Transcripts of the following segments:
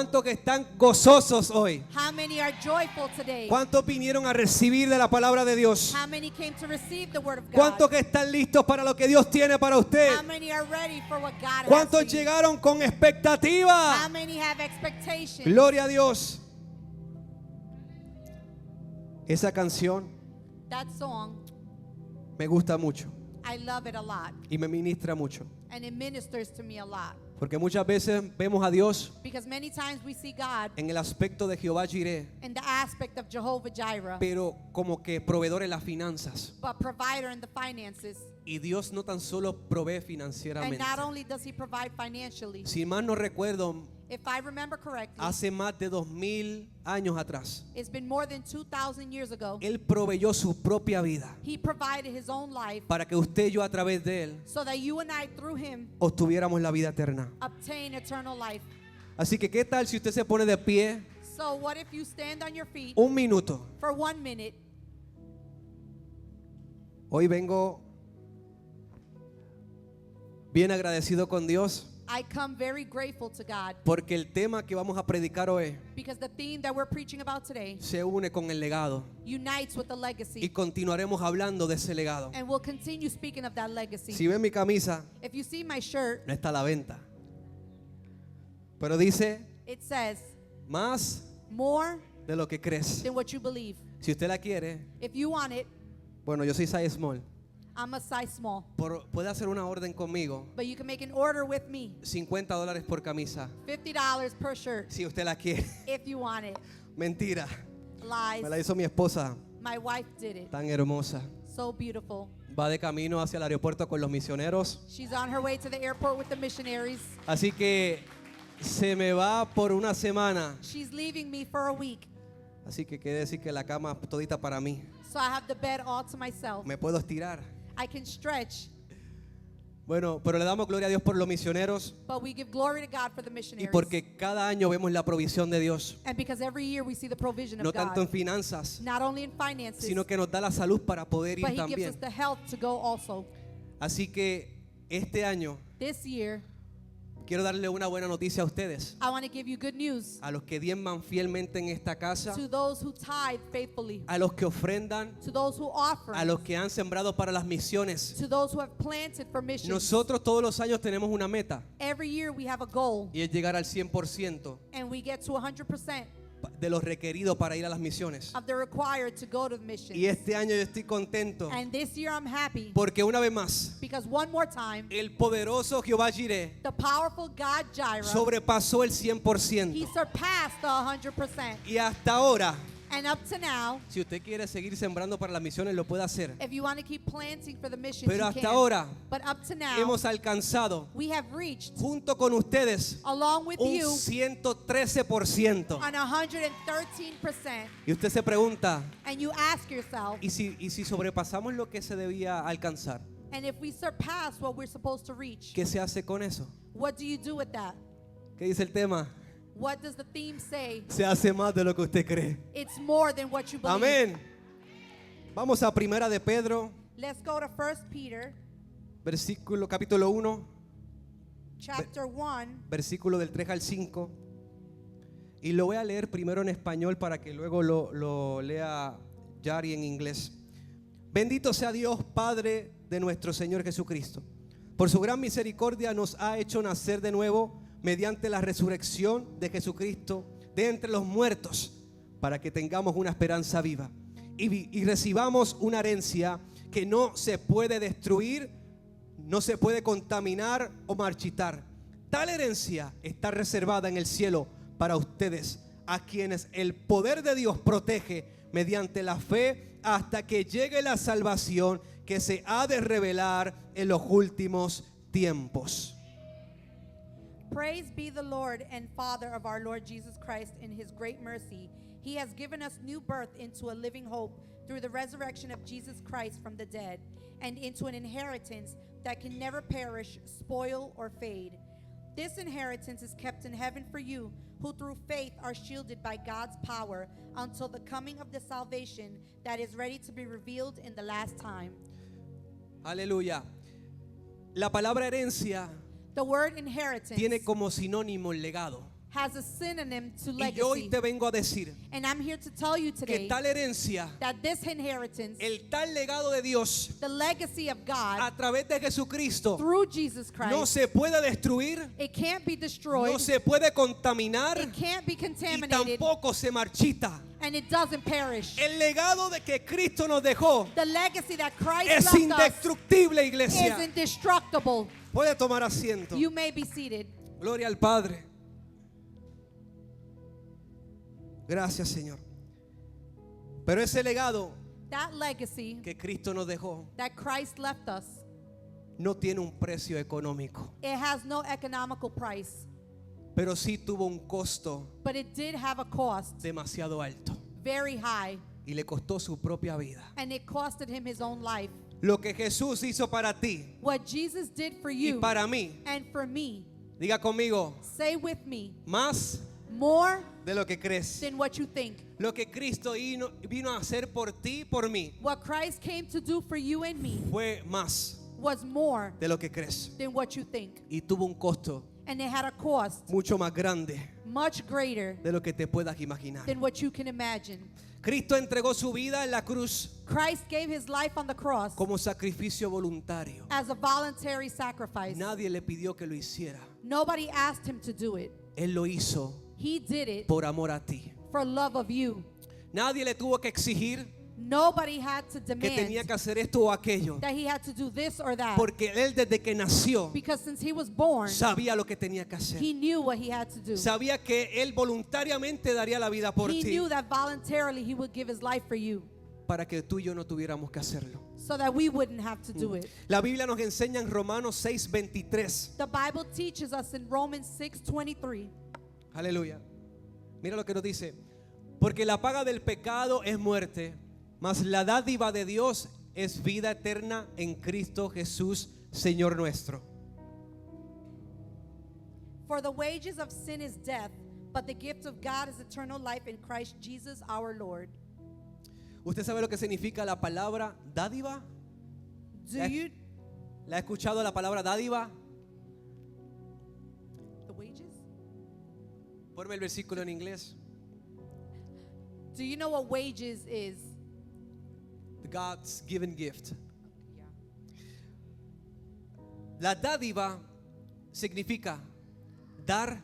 ¿Cuántos que están gozosos hoy? How many are joyful today? ¿Cuántos vinieron a recibir de la palabra de Dios? How many came to receive the word of God? ¿Cuántos que están listos para lo que Dios tiene para usted? How many are ready for what God has ¿Cuántos for you? llegaron con expectativa? How many have expectations? Gloria a Dios. Esa canción That song, me gusta mucho I love it a lot, y me ministra mucho. and it ministers to me a lot. Porque muchas veces vemos a Dios Because many times we see God en el aspecto de Jehová Jireh, in the aspect of Jehovah Jireh, pero como que proveedor en las finanzas. but provider in the finances. Y Dios no tan solo provee And financieramente. not only does he provide financially, Si mal no recuerdo, if I remember correctly, hace más de 2000 años atrás, it's been more than 2,000 years ago, Él proveyó su propia vida he provided his own life para que usted y yo a través de Él so that you and I, through him, obtuviéramos la vida eterna. obtain eternal life. Así que, ¿qué tal si usted se pone de pie So what if you stand on your feet un minuto? for 1 minute? Hoy vengo bien agradecido con Dios I come very grateful to God porque el tema que vamos a predicar hoy because the theme that we're preaching about today se une con el legado unites with the y legacy, continuaremos hablando de ese legado. and we'll continue speaking of that legacy. Si ven mi camisa, If you see my shirt, no está a la venta, pero dice it says más more de lo que crees. than what you believe. Si usted la quiere, If you want it, bueno, yo soy size small. I'm a size small, Puede hacer una orden conmigo, but you can make an order with me. $50 por camisa. $50 per shirt Si usted la quiere. if you want it. Mentira. Me la Lies. hizo mi esposa, My wife did it. tan hermosa. So beautiful. Va de camino hacia el aeropuerto con los misioneros. She's on her way to the airport with the missionaries. Así que se me va por una semana. She's leaving me for a week. Así que quiere decir que la cama todita para mí. So I have the bed all to myself. Me puedo estirar. I can stretch, Bueno, pero le damos gloria a Dios por los misioneros but we give glory to God for the y missionaries. porque cada año vemos la provisión de Dios. And because every year we see the provision No of tanto en God. finanzas, Not only in finances, sino que nos da la salud para poder but ir he gives us también. the health to go also. Así que este año This year, quiero darle una buena noticia a ustedes, I want to give you good news a los que diezman fielmente en esta casa, to those who tithe faithfully, a los que ofrendan, to those who offer, a los que han sembrado para las misiones. to those who have planted for missions. Nosotros todos los años tenemos una meta Every year we have a goal, y es llegar al 100% and we get to 100% de lo requerido para ir a las misiones. of the required to go to the mission. Y este año yo estoy contento And this year I'm happy porque una vez más because one more time, el poderoso Jehová Jireh the powerful God Jireh, sobrepasó el he 100%. surpassed the 100%. Y hasta ahora, And up to now, si usted quiere seguir sembrando para las misiones, lo puede hacer. if you want to keep planting for the mission, Pero you hasta can. ahora But up to now, hemos alcanzado we have reached, junto con ustedes along with un you, 113%. on 113%. Y usted se pregunta, And you ask yourself, ¿y si sobrepasamos lo que se debía alcanzar? and if we surpass what we're supposed to reach, ¿Qué se hace con eso? what do you do with that? ¿Qué dice el tema? What does the theme say? Se hace más de lo que usted cree. It's more than what you believe. Amén. Vamos a Primera de Pedro, Let's go to 1 Peter capítulo 1, chapter 1. versículo del 3 al 5. Y lo voy a leer primero en español para que luego lo lea Yari en inglés. Bendito sea Dios, Padre de nuestro Señor Jesucristo. Por su gran misericordia nos ha hecho nacer de nuevo mediante la resurrección de Jesucristo de entre los muertos, para que tengamos una esperanza viva y recibamos una herencia que no se puede destruir, no se puede contaminar o marchitar. Tal herencia está reservada en el cielo para ustedes, a quienes el poder de Dios protege mediante la fe hasta que llegue la salvación que se ha de revelar en los últimos tiempos. Praise be the Lord and Father of our Lord Jesus Christ. In his great mercy, he has given us new birth into a living hope through the resurrection of Jesus Christ from the dead, and into an inheritance that can never perish, spoil, or fade. This inheritance is kept in heaven for you, who through faith are shielded by God's power until the coming of the salvation that is ready to be revealed in the last time. Aleluya. La palabra herencia The word inheritance tiene como sinónimo el legado. has a synonym to Y yo hoy legacy. te vengo a decir And I'm here to tell you que today tal herencia, that this inheritance, el tal legado de Dios the legacy of a God través de Jesucristo through Jesus no Christ, se puede destruir, it can't be destroyed, no se puede contaminar it can't be y contaminated, tampoco se marchita. and it doesn't perish. El legado de que Cristo nos dejó The legacy that Christ es left us indestructible, is iglesia. indestructible. Puede tomar asiento. You may be seated. Gloria al Padre. Gracias, Señor. Pero ese legado That legacy que Cristo nos dejó that Christ left us, no tiene un precio económico, it has no economical price, pero sí tuvo un costo but it did have a cost, demasiado alto very high, y le costó su propia vida. and it costed him his own life. Lo que Jesús hizo para ti What Jesus did for y you para mí, and for me, diga conmigo, say with me, más more de lo que crees. than what you think. Lo que Cristo vino a hacer por ti y por mí What Christ came to do for you and me fue más was more de lo que crees. than what you think. Y tuvo un costo And it had a cost mucho más grande much greater de lo que te puedas imaginar. than what you can imagine. Cristo entregó su vida en la cruz Christ gave his life on the cross como sacrificio voluntario. as a voluntary sacrifice. Nadie le pidió que lo hiciera. Nobody asked him to do it. Él lo hizo He did it por amor a ti. for love of you. Nadie le tuvo que exigir Nobody had to que tenía demand que hacer esto o aquello. that he had to do this or that. Porque él desde que nació Because since he was born, sabía lo que tenía que hacer. he knew what he had to do. Sabía que él voluntariamente daría la vida por He ti knew that voluntarily he would give his life for you para que tú y yo no tuviéramos que hacerlo. so that we wouldn't have to do it. La Biblia nos enseña en Romanos 6:23. The Bible teaches us in Romans 6:23. Aleluya. Mira lo que nos dice. Porque la paga del pecado es muerte, mas la dádiva de Dios es vida eterna en Cristo Jesús, Señor nuestro. For the wages of sin is death, but the gift of God is eternal life in Christ Jesus our Lord. ¿Usted sabe lo que significa la palabra dádiva? Do you ¿La ha escuchado la palabra dádiva? the wages? Ponme el versículo en inglés. Do you know what wages is? God's given gift. Yeah. La dádiva significa dar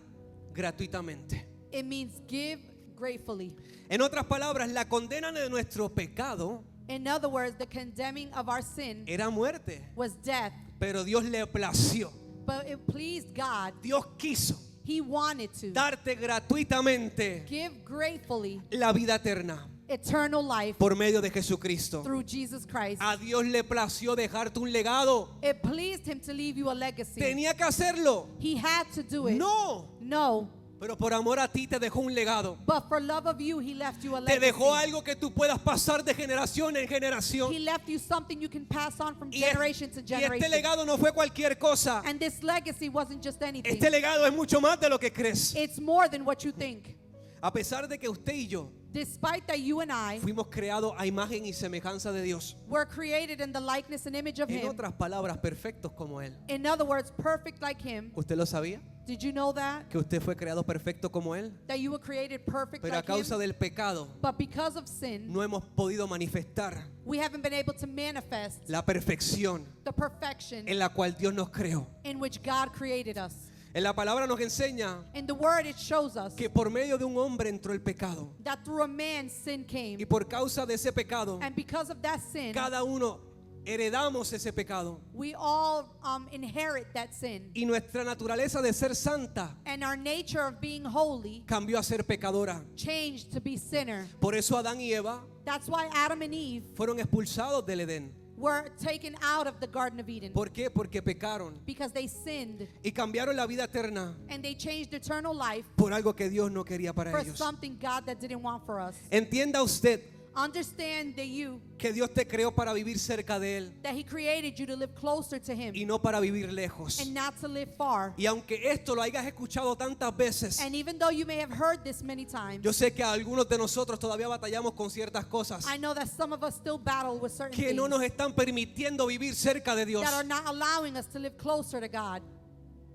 gratuitamente. It means give gratefully. En otras palabras, la condena de nuestro pecado In other words, the condemning of our sin era muerte, was death, pero Dios le plació. but it pleased God. Dios quiso He wanted to darte gratuitamente give gratefully la vida eterna eternal life por medio de Jesucristo. through Jesus Christ. A Dios le plació dejarte un legado. It pleased him to leave you a legacy. Tenía que hacerlo. He had to do it. No, No, pero por amor a ti te dejó un legado. but for love of you, he left you a Te legacy. dejó algo que tú puedas pasar de generación en He generación. left you something you can pass on from Y generation to este generation. legado no fue cualquier cosa. And this legacy wasn't just anything. Este legado es mucho más de lo que crees. It's more than what you think. A pesar de que usted y yo Despite that you and I fuimos creados a imagen y semejanza de Dios. were created in the likeness and image of En him. otras palabras, perfectos como Él. In other words, perfect like him. ¿Usted lo sabía? Did you know that? Que usted fue creado perfecto como Él. That you were created perfect Pero a like him? causa del pecado But because of sin, no hemos podido manifestar we haven't been able to manifest la perfección the perfection en la cual Dios nos creó. in which God created us. En la palabra nos enseña In the word, it shows us que por medio de un hombre entró el pecado. that through a man sin came. Y por causa de ese pecado, And because of that sin, cada uno heredamos ese pecado. we all inherit that sin. Y nuestra naturaleza de ser santa And our nature of being holy cambió a ser pecadora. changed to be sinner. Por eso Adán y Eva That's why Adam and Eve fueron expulsados del Edén. were taken out of the Garden of Eden. ¿Por qué? Porque pecaron Because they sinned y cambiaron la vida eterna and they changed eternal life por algo que Dios no quería para for ellos. something God that didn't want for us. Entienda usted Understand that you, que Dios te creó para vivir cerca de Él that He created you to live closer to Him y no para vivir lejos. and not to live far. Y aunque esto lo hayas escuchado tantas veces, And even though you may have heard this many times, yo sé que algunos de nosotros todavía batallamos con ciertas cosas I know that some of us still battle with certain que no things nos están permitiendo vivir cerca de Dios. that are not allowing us to live closer to God.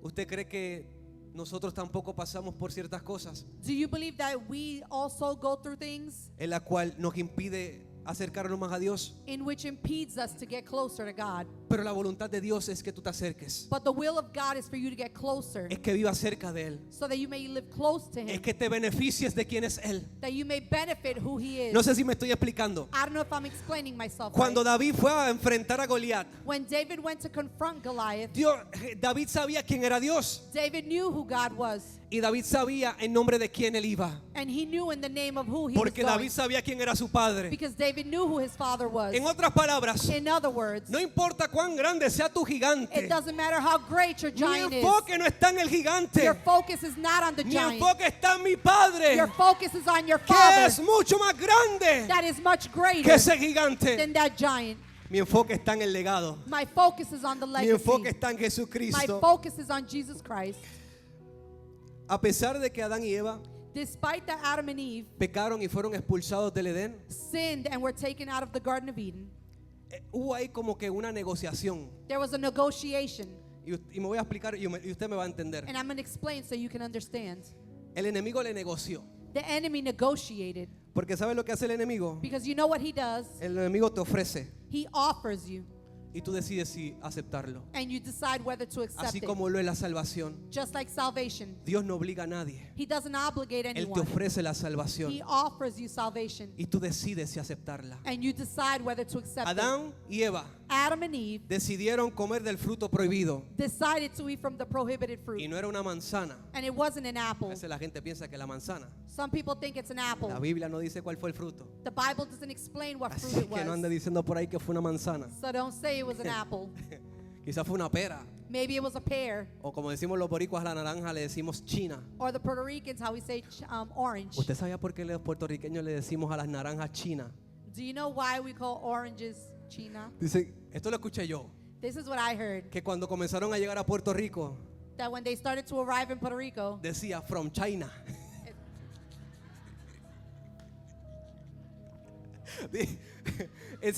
¿Usted cree que nosotros tampoco pasamos por ciertas cosas Do you believe that we also go through things en la cual nos impide acercarnos más a Dios? in which impedes us to get closer to God? Pero la voluntad de Dios es que tú te acerques, But the will of God is for you to get closer es que vivas cerca de Él, so that you may live close to es Him, que te beneficies de quién es Él. that you may benefit who He is. No sé si me estoy explicando. I don't know if I'm explaining myself Cuando right. David fue a enfrentar a Goliat, When David went to confront Goliath, David sabía quién era Dios David knew who God was. y David sabía en nombre de quién él iba, And he knew in the name of who he porque was going. David sabía quién era su padre. Because David knew who his father was. En otras palabras, In other words, no importa cuán grande sea tu gigante, it doesn't matter how great your mi giant is. enfoque no está en el gigante, Your focus is not on the mi giant. enfoque está en mi padre, Your focus is on your que father es mucho más grande that is much que greater ese gigante. than that giant. Mi enfoque está en el legado, My focus is on the mi enfoque legacy. está en My Jesucristo. focus is on Jesus Christ. A pesar de que Adán y Eva Despite that Adam and Eve pecaron y fueron expulsados del Edén, sinned and were taken out of the Garden of Eden, hubo ahí como que una negociación. there was a negotiation. Y me voy a explicar y usted me va a entender. And I'm going to explain so you can understand. El enemigo le negoció. The enemy negotiated. Porque ¿sabe lo que hace el enemigo? Because you know what he does? El enemigo te ofrece He offers you. y tú decides si aceptarlo. And you decide whether to accept Así it. como lo es la salvación. Just like salvation. Dios no obliga a nadie. He doesn't obligate Él te anyone. ofrece la He salvación offers you salvation. y tú decides si aceptarla. And you decide whether to accept it. Adán y Eva Adam and Eve decidieron comer del fruto prohibido decided to eat from the prohibited y fruit. no era una manzana. And it wasn't an A apple. veces la gente piensa que la manzana. Some people think it's an apple. La Biblia no dice cuál fue el fruto. The Bible doesn't explain what fruit Así it que no ande was. diciendo por ahí que fue una manzana. So don't say it was an apple. Quizás fue una pera. Maybe it was a pear. O como decimos los boricuas, a la naranja le decimos china. Or the Puerto Ricans, how we say orange. ¿Usted sabía por qué los puertorriqueños le decimos a las naranjas china? Do you know why we call oranges China? Dice, esto lo escuché yo, This is what I heard. que cuando comenzaron a llegar a Puerto Rico, That when they started to arrive in Puerto Rico, decía from China. It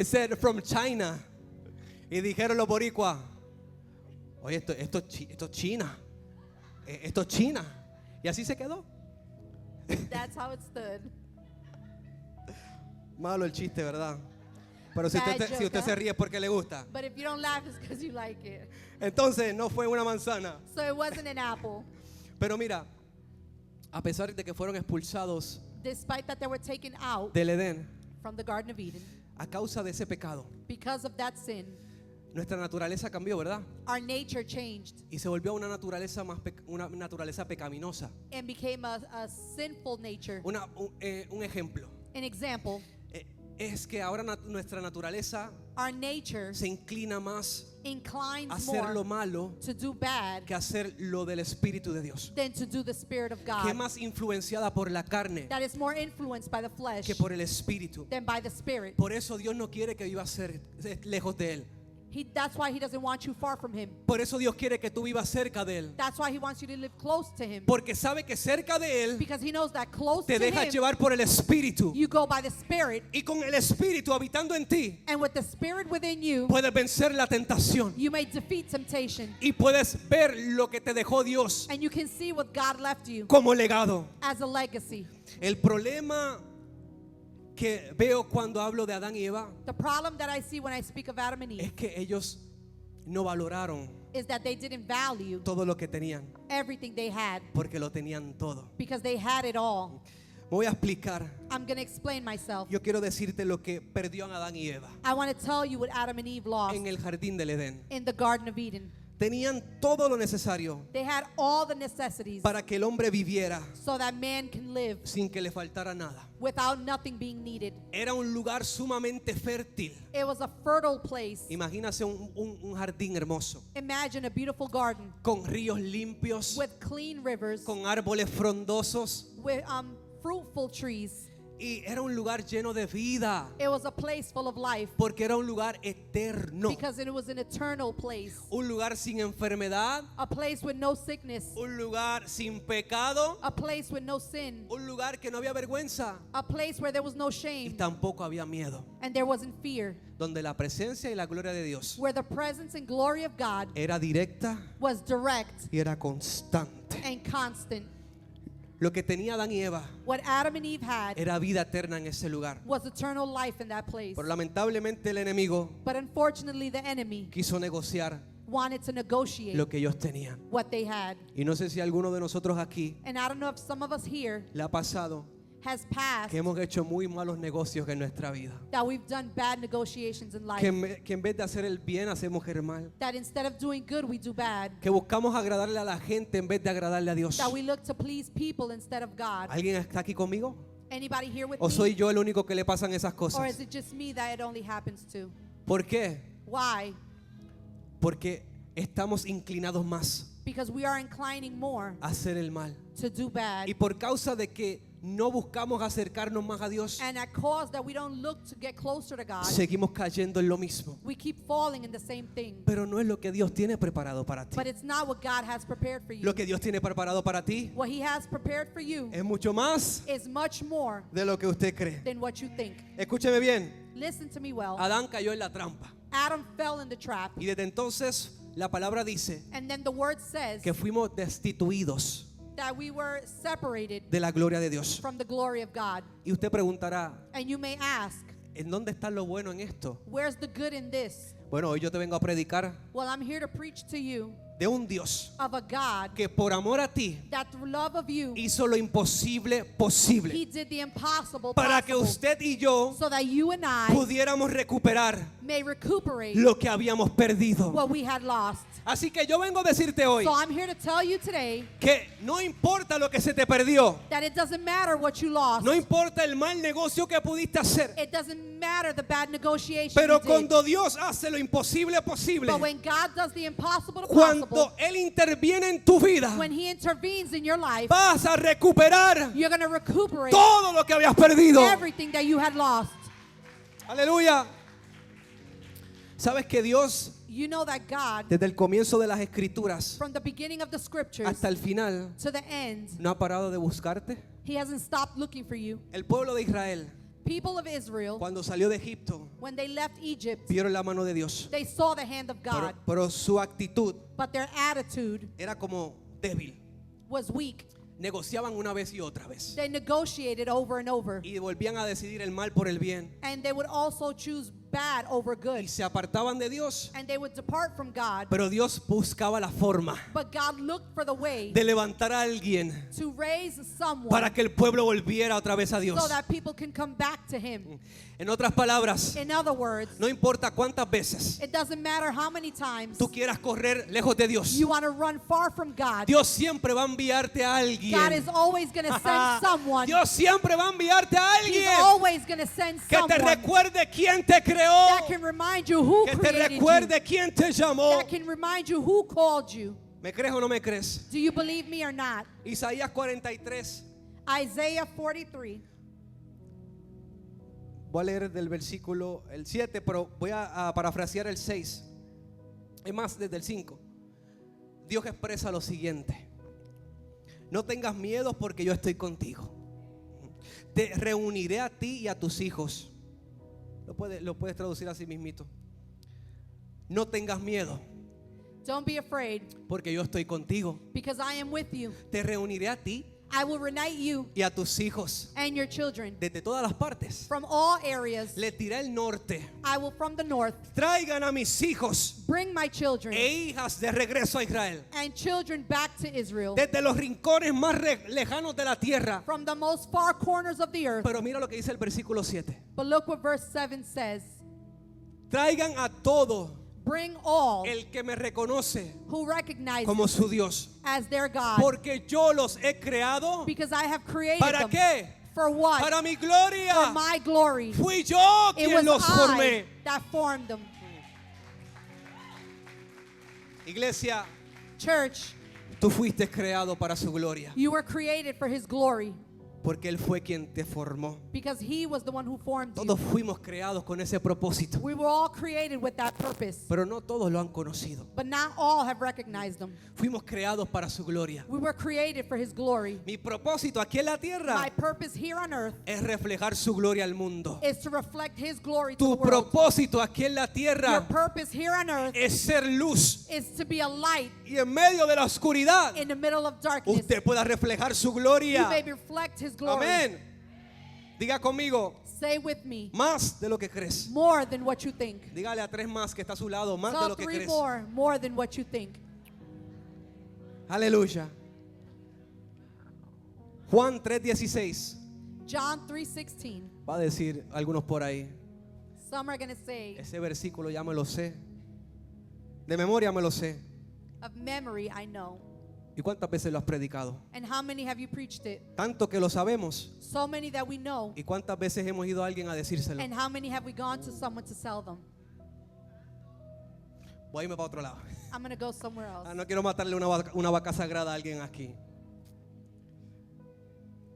said from China. Y dijeron los boricuas, oye, esto es China. Esto es China. Y así se quedó. that's how it stood. Malo el chiste, ¿verdad? Pero si Bad usted, si usted joke, se huh? ríe es porque le gusta. But if you don't laugh, it's because you like it. Entonces no fue una manzana. So it wasn't an apple. Pero mira, a pesar de que fueron expulsados Despite that they were taken out del Edén, from the Garden of Eden, a causa de ese pecado, because of that sin, nuestra naturaleza cambió, ¿verdad? our nature changed Y se volvió una naturaleza una naturaleza pecaminosa. and became a sinful nature. Un ejemplo An example, es que ahora nuestra naturaleza our nature se inclina más a inclines hacer lo more malo to do bad que hacer lo del Espíritu de Dios, than to do the Spirit of que es God. más influenciada por la carne That is more influenced by the flesh que por el Espíritu. than by the Spirit. Por eso Dios no quiere que vivas lejos de Él. That's why He doesn't want you far from Him. Por eso Dios quiere que tú vivas cerca de Él. That's why He wants you to live close to Him. Porque sabe que cerca de Él Because He knows that close te to dejas Him, llevar por el Espíritu. you go by the Spirit. Y con el Espíritu habitando en ti, And with the Spirit within you, puedes vencer la tentación. you may defeat temptation. Y puedes ver lo que te dejó Dios And you can see what God left you como legado. as a legacy. El problema que veo cuando hablo de Adán y Eva The problem that I see when I speak of Adam and es Eve que ellos no valoraron is that they didn't value todo lo que tenían, everything they had porque lo tenían todo. because they had it all. Me voy a explicar. I'm going to explain myself. Yo quiero decirte lo que perdió Adán y Eva I want to tell you what Adam and Eve lost en el jardín del Edén. in the Garden of Eden. Tenían todo lo necesario They had all the necessities para que el hombre viviera so that man can live sin que le faltara nada. without nothing being needed. Era un lugar sumamente fértil. It was a fertile place. Imagínase un jardín hermoso, Imagine a beautiful garden con ríos limpios, with clean rivers, con árboles frondosos. with fruitful trees. Y era un lugar lleno de vida, It was a place full of life porque era un lugar eterno, because it was an eternal place. un lugar sin enfermedad, A place with no sickness. un lugar sin pecado, A place with no sin. un lugar que no había vergüenza A place where there was no y shame tampoco había miedo, and there wasn't fear. donde la presencia y la gloria de Dios Where the presence and glory of God era directa was direct y era constante. and constant. Lo que tenía Adán y Eva What Adam and Eve had era vida eterna en ese lugar. was eternal life in that place. Pero lamentablemente el enemigo But unfortunately, the enemy quiso negociar wanted to negotiate lo que ellos tenían. what they had. Y no sé si a alguno de nosotros aquí And I don't know if some of us here le ha pasado has passed que hemos hecho muy malos negocios en nuestra vida. that we've done bad negotiations in life. Que en vez de hacer el bien hacemos el mal. That instead of doing good, we do bad. Que buscamos agradarle a la gente en vez de agradarle a Dios. That we look to please people instead of God. ¿Alguien está aquí conmigo? Anybody here with ¿O soy me? yo el único que le pasan esas Or is cosas? it just me that it only happens to? ¿Por qué? Why? Porque estamos inclinados más Because we are inclining more a hacer el mal. to do bad. Y por causa de que no buscamos acercarnos más a Dios, And at cause that we don't look to get closer to God, seguimos cayendo en lo mismo. we keep falling in the same thing. Pero no es lo que Dios tiene preparado para ti. But it's not what God has prepared for you. Lo que Dios tiene preparado para ti What He has prepared for you es mucho más is much more de lo que usted cree. than what you think. Escúcheme bien, Listen to me well. Adán cayó en la trampa. Adam fell in the trap. Y desde entonces la palabra dice And then the word says que fuimos destituidos that we were separated de la gloria de Dios. from the glory of God. Y usted preguntará, And you may ask, ¿en dónde está lo bueno en esto? where's the good in this? Bueno, hoy yo te vengo a predicar Well, I'm here to preach to you de un Dios of a God que por amor a ti that through love of you, hizo lo imposible posible He did the impossible para que possible usted y yo so that you and I pudiéramos recuperar may recuperate lo que habíamos perdido. what we had lost. Así que yo vengo a decirte hoy So I'm here to tell you today que no importa lo que se te perdió, that it doesn't matter what you lost. no importa el mal negocio que pudiste hacer, It doesn't matter the bad negotiation pero you did. cuando Dios hace lo imposible posible, But when God does the impossible to cuando possible, Él interviene en tu vida, when He intervenes in your life, vas a recuperar you're going to recuperate todo lo que habías perdido. everything that you had lost. Aleluya. ¿Sabes que Dios, You know that God, desde el comienzo de las escrituras from the beginning of the scriptures hasta el final, to the end, no ha parado de buscarte? He hasn't stopped looking for you. El pueblo de Israel, People of Israel, cuando salió de Egipto, when they left Egypt, vieron la mano de Dios, they saw the hand of God, pero su actitud but their attitude era como débil. was weak. Negociaban una vez y otra vez They negotiated over and over, y volvían a decidir el mal por el bien and they would also choose bad over y good, se apartaban de Dios, and they would depart from God. pero Dios buscaba la forma But God looked for the way de levantar a alguien to raise someone para que el pueblo volviera otra vez a Dios. so that people can come back to Him. En otras palabras, In other words, no importa cuántas veces it doesn't matter how many times tú quieras correr lejos de Dios, you want to run far from God, Dios siempre va a enviarte a God is alguien. always going to send someone. Dios siempre va a enviarte a He's alguien always going to send que te someone recuerde quién te creó, that can remind you who que te created you, recuerde quién te llamó. that can remind you who called you. ¿Me crees o no me crees? Do you believe me or not? Isaías 43. Isaiah 43. Voy a leer del versículo el 7, pero voy a parafrasear el 6. Es más, desde el 5. Dios expresa lo siguiente: no tengas miedo porque yo estoy contigo. Te reuniré a ti y a tus hijos. Lo puedes traducir así mismito. No tengas miedo Don't be afraid, porque yo estoy contigo. because I am with you. Te reuniré a ti I will reunite you y a tus hijos and your children desde todas las partes. from all areas. Le tiré el norte. I will from the north Traigan a mis hijos bring my children e hijas de regreso a Israel. and children back to Israel Desde los rincones más lejanos de la tierra. from the most far corners of the earth. Pero mira lo que dice el versículo 7. But look what verse 7 says. Traigan a todo Bring all el que me reconoce who recognize como me su Dios. as their God, Porque yo los he creado. because I have created ¿Para them. qué? For what? Para mi For gloria. my glory. Fui yo It quien was los formé. I that formed them. Iglesia, Church, tú fuiste creado para su gloria. you were created for His glory. Porque Él fue quien te formó. because He was the one who formed Todos you. fuimos creados con ese propósito. We were all created with that purpose, Pero no todos lo han conocido. but not all have recognized Him. Fuimos creados para su gloria. We were created for His glory. Mi propósito aquí en la tierra My purpose here on earth es reflejar su gloria al mundo. is to reflect His glory to Tu the world. propósito aquí en la Your tierra purpose here on earth es ser luz. is to be a light Y en medio de la oscuridad, in the middle of darkness. usted pueda reflejar su You gloria. may reflect His glory. Amén. Diga conmigo, Say with me, más de lo que crees. more than what you think. Dígale a 3 más que está a su lado, más de Tell lo que 3 crees. more than what you think. Aleluya. Juan 3:16. John 3:16. Va a decir algunos por ahí. Some are going to say, Ese versículo ya me lo sé. De memoria me lo sé. of memory I know. ¿Y cuántas veces lo has predicado? And how many have you preached it? Tanto que lo sabemos. So many that we know. ¿Y cuántas veces hemos ido a alguien a decírselo? And how many have we gone to someone to sell them? Voy a irme para otro lado. I'm going to go somewhere else. No quiero matarle una vaca sagrada a alguien aquí.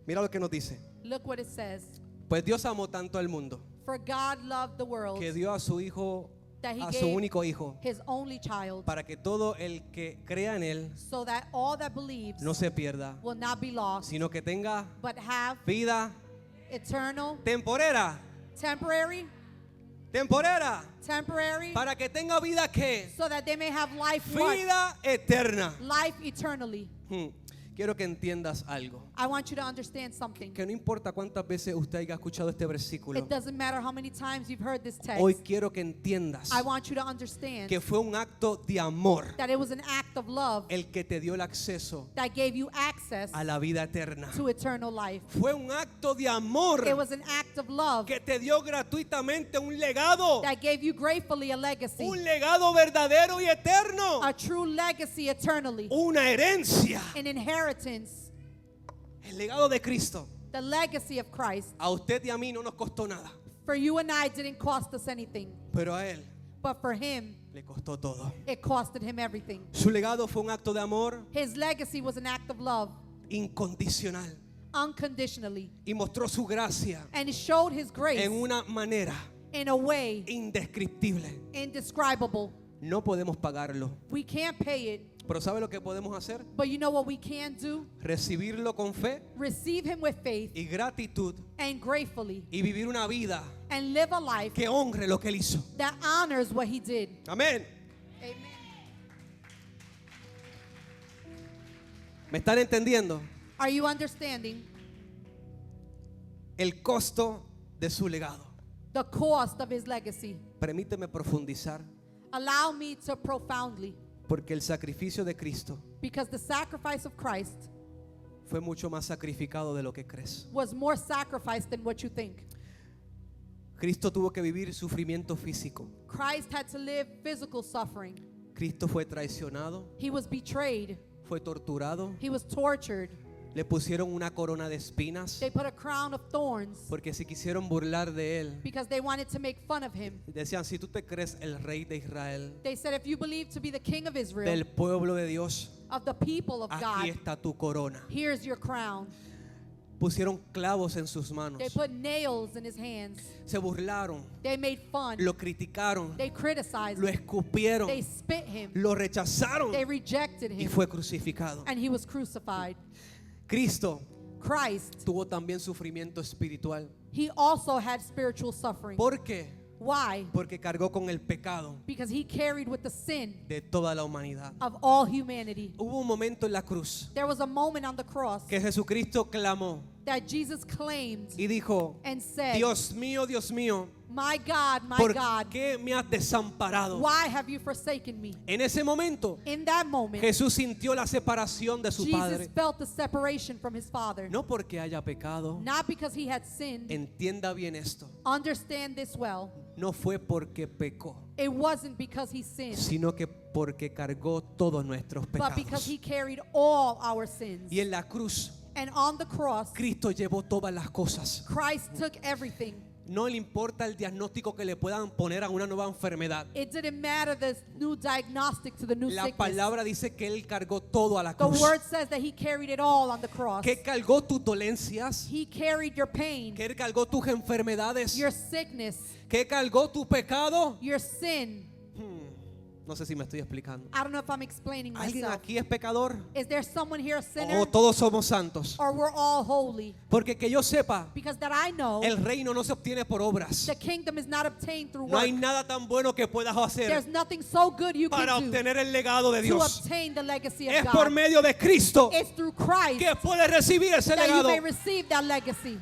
Mira lo que nos dice. Look what it says. Pues Dios amó tanto al mundo For God loved the world que dio a su hijo, that He a su gave único hijo, His only child, para que todo el que crea en él so that all that believes no se pierda, will not be lost, sino que tenga but have vida eternal, temporera, temporary, para que tenga vida que so that they may have life what? vida eterna. Life eternally. Quiero que entiendas algo, I want you to understand something. que no importa cuántas veces usted haya escuchado este versículo, It doesn't matter how many times you've heard this text. hoy quiero que entiendas I want you to understand que fue un acto de amor that it was an act of love el que te dio el acceso that gave you access a la vida eterna. to eternal life. Fue un acto de amor It was an act of love que te dio gratuitamente un legado, that gave you gratefully a legacy, un legado verdadero y eterno, a true legacy eternally, una herencia, an inheritance, el legado de Cristo. the legacy of Christ. A usted y a mí no nos costó nada, For you and I didn't cost us anything, pero a él but for Him, le costó todo. it costed Him everything. Su legado fue un acto de amor His legacy was an act of love, incondicional unconditionally, y mostró su gracia and He showed His grace en una manera in a way indescriptible. indescribable. No podemos pagarlo, We can't pay it, pero ¿sabe lo que podemos hacer? but you know what we can do? Recibirlo con fe Receive Him with faith y gratitud and gratefully, y vivir una vida and live a life que honre lo que él hizo. that honors what He did. Amén. Amen. ¿Me están entendiendo? Are you understanding El costo de su legado. the cost of His legacy? Permíteme profundizar, Allow me to profoundly, porque el sacrificio de Cristo because the sacrifice of Christ fue mucho más sacrificado de lo que crees. was more sacrificed than what you think. Cristo tuvo que vivir sufrimiento físico. Christ had to live physical suffering. Cristo fue traicionado, He was betrayed. fue torturado, He was tortured. le pusieron una corona de espinas, They put a crown of thorns porque se quisieron burlar de él. because they wanted to make fun of Him. Decían, si tú te crees el rey de Israel, They said, if you believe to be the king of Israel, del pueblo de Dios, of the people of aquí God, está tu corona. here's your crown. Pusieron clavos en sus manos, They put nails in His hands. se burlaron, They made fun. lo criticaron, They criticized lo Him. escupieron, They spit Him. lo rechazaron They rejected y Him. fue crucificado. And He was crucified. Cristo Christ, tuvo también sufrimiento espiritual. He also had spiritual suffering. ¿Por qué? Why? Porque cargó con el pecado Because He carried with the sin de toda la humanidad. of all humanity. Hubo un momento en la cruz There was a moment on the cross que Jesucristo clamó that Jesus claimed y dijo, and said, Dios mío, my God, ¿por God, qué me has desamparado? why have you forsaken me? En ese momento, In that moment, Jesús sintió la separación de su Jesus Padre. felt the separation from His Father. No porque haya pecado. Not because He had sinned. Entienda bien esto. Understand this well. No fue porque pecó, It wasn't because He sinned, sino que porque cargó todos nuestros but because pecados. He carried all our sins. Y en la cruz, And on the cross, Cristo llevó todas las cosas. Christ took everything. No le importa el diagnóstico que le puedan poner a una nueva enfermedad. It didn't matter the new diagnostic to the new La sickness. palabra dice que Él cargó todo a la The cruz. word says that he carried it all on the cross. Que cargó tus dolencias. He carried your pain, Que Él cargó tus enfermedades. your sickness, Que cargó tu pecado. your sin. No sé si me estoy explicando. I don't know if I'm explaining ¿Alguien myself. aquí es pecador? Is there someone here a sinner? ¿O todos somos santos? Or we're all holy? Porque que yo sepa, Because that I know, el reino no se obtiene por obras. the kingdom is not obtained through No hay work. nada tan bueno que puedas hacer There's nothing so good you para can do obtener el legado de to Dios. obtain the legacy of Es por God. medio de Cristo It's through Christ que puedes recibir ese that you legado. may receive that legacy.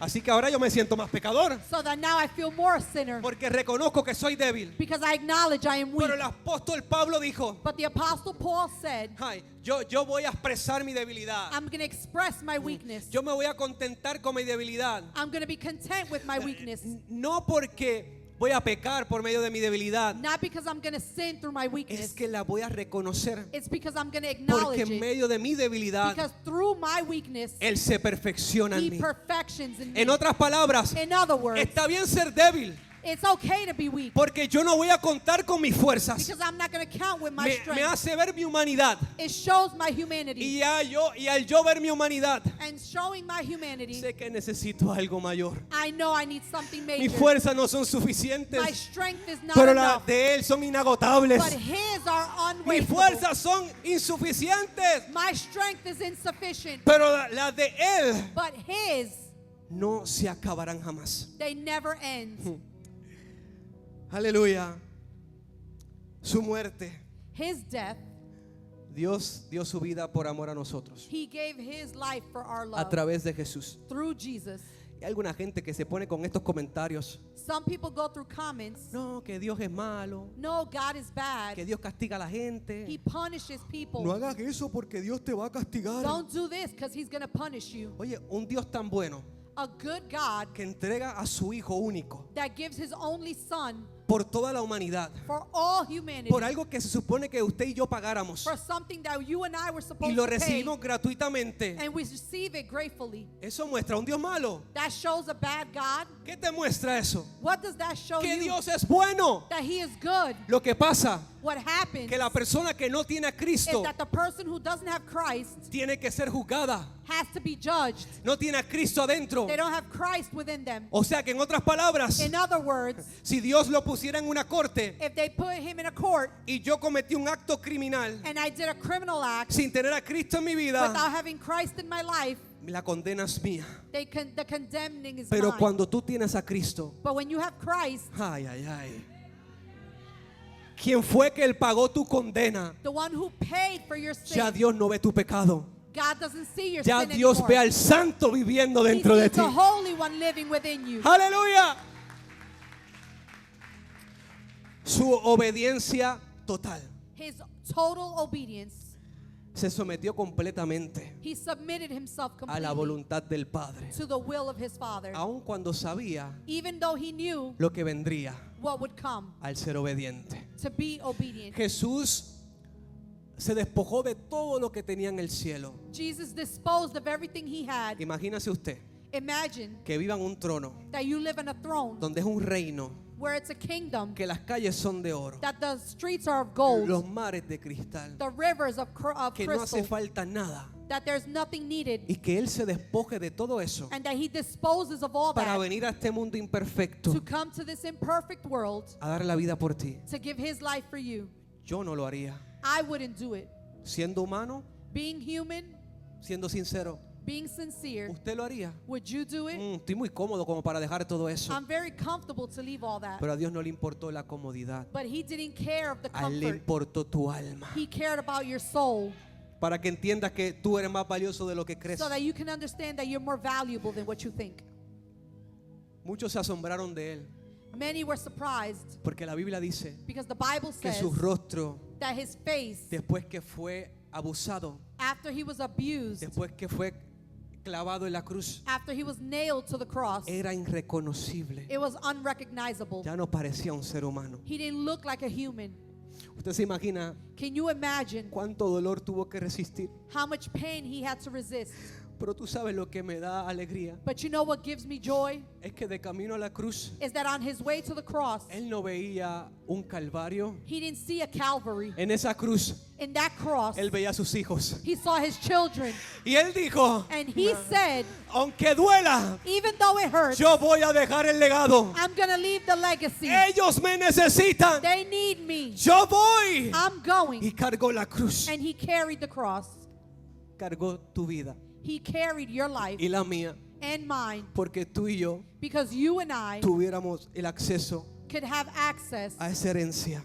Así que ahora yo me siento más pecador So that now I feel more a sinner porque reconozco que soy débil. because I acknowledge I am weak. Pero el apóstol Pablo dijo, But the apostle Paul said, ay, yo voy a expresar mi debilidad. I'm going to express my weakness. Yo me voy a contentar con mi debilidad. I'm going to be content with my weakness. No porque voy a pecar por medio de mi debilidad. Not because I'm going to sin through my Es weakness. que la voy a reconocer. It's because I'm going to Porque acknowledge en it. medio de mi debilidad, Because through my weakness, Él se perfecciona en he mí. perfections in me. En otras palabras, In other words, está bien ser débil. it's okay to be weak. Porque yo no voy a contar con mis fuerzas. Because I'm not going to count with my Me strength. hace ver mi humanidad. It shows my humanity. Y al yo ver mi humanidad, And showing my humanity, sé que necesito algo mayor. I know I need something Mis major. fuerzas no son My suficientes, strength is not pero las enough. de Él son inagotables. But his are Mis unwavering. fuerzas son insuficientes, My strength is insufficient. pero las de Él But his, no se acabarán jamás. they never end. Aleluya. Su muerte. His death, Dios dio su vida por amor a nosotros. he gave his life for our A love través de Jesús. through Jesus. Hay alguna gente que se pone con estos comentarios. Some people go through comments. No, que Dios es malo. No, God is bad. Que Dios castiga a la gente. He punishes people. No hagas eso porque Dios te va a castigar. Don't do this because he's going to punish you. Oye, un Dios tan bueno A good God que entrega a su Hijo único that gives his only son por toda la humanidad, for all humanity, por algo que se supone que usted y yo pagáramos for something that you and I were y supposed lo to pay, recibimos gratuitamente. and we receive it gratefully. Eso muestra un Dios malo. That shows a bad God. ¿Qué te muestra eso? What does that show Que you? Dios es bueno. That he is good. Lo que pasa What happens que la persona que no tiene a is Cristo that the person who doesn't have Christ tiene que ser juzgada. has to be judged. No tiene a Cristo adentro. They don't have Christ within them. O sea que en otras palabras, In other words, si Dios lo pusiera en una corte if they put him in a court y yo cometí un acto criminal and I did a criminal act sin tener a Cristo en mi vida, without having Christ in my life, la condena es mía. the condemning is Pero mine. cuando tú tienes a Cristo, But when you have Christ, ay, ay, ay. ¿Quién fue que Él pagó tu condena? the one who paid for your sin, Ya Dios no ve tu pecado. God doesn't see your Ya sin Dios anymore. ve al santo viviendo He dentro de sees ti. the Holy One living within you. Aleluya. Su obediencia total. His total obedience. Se sometió completamente He submitted himself a la completely voluntad del Padre. to the will of his Father. Aun cuando sabía Even though he knew lo que vendría what would come, al ser obediente. to be obedient. Jesús se despojó de todo lo que tenía en el cielo. Jesus disposed of everything he had. Imagínese usted Imagine que viva en un trono that you live in a throne donde es un reino, where it's a kingdom, que las calles son de oro, that the streets are of gold, los mares de cristal, the rivers of que no hace crystal, falta nada, that there's nothing needed, y que Él se despoje de todo eso and that he disposes of all para that venir a este mundo imperfecto to come to this imperfect world a dar la vida por ti. to give his life for you. Yo no lo haría. I wouldn't do it. Siendo humano, Being human, siendo sincero, being sincere, ¿usted lo haría? would you do it? Estoy muy cómodo como para dejar todo eso. I'm very comfortable to leave all that. Pero a Dios no le importó la comodidad. But he didn't care of the A Él le comfort. importó tu alma. He cared about your soul Para que entiendas que tú eres más valioso de lo que crees. so that you can understand that you're more valuable than what you think. Muchos se asombraron de Él. Many were surprised Porque la Biblia dice because the Bible que says su rostro, that his face, después que fue abusado, after he was abused, después que fue clavado en la cruz, after he was nailed to the cross, era irreconocible. it was unrecognizable. Ya no parecía un ser humano. He didn't look like a human. Usted se imagina Can you imagine cuánto dolor tuvo que resistir how much pain he had to resist Pero tú sabes lo que me da alegría. But you know what gives me joy? Es que de camino a la cruz, Is that on his way to the cross, él no veía un calvario. he didn't see a Calvary. En esa cruz, In that cross, él veía a sus hijos. he saw his children. Y él dijo, And he said, aunque duela, even though it hurts, yo voy a dejar el legado. I'm going to leave the legacy. Ellos me necesitan. They need me. Yo voy. I'm going. Y cargó la cruz. And he carried the cross. Cargó tu vida He carried your life y la mía. and mine, Porque tú y yo because you and I tuviéramos el acceso could have access a esa herencia.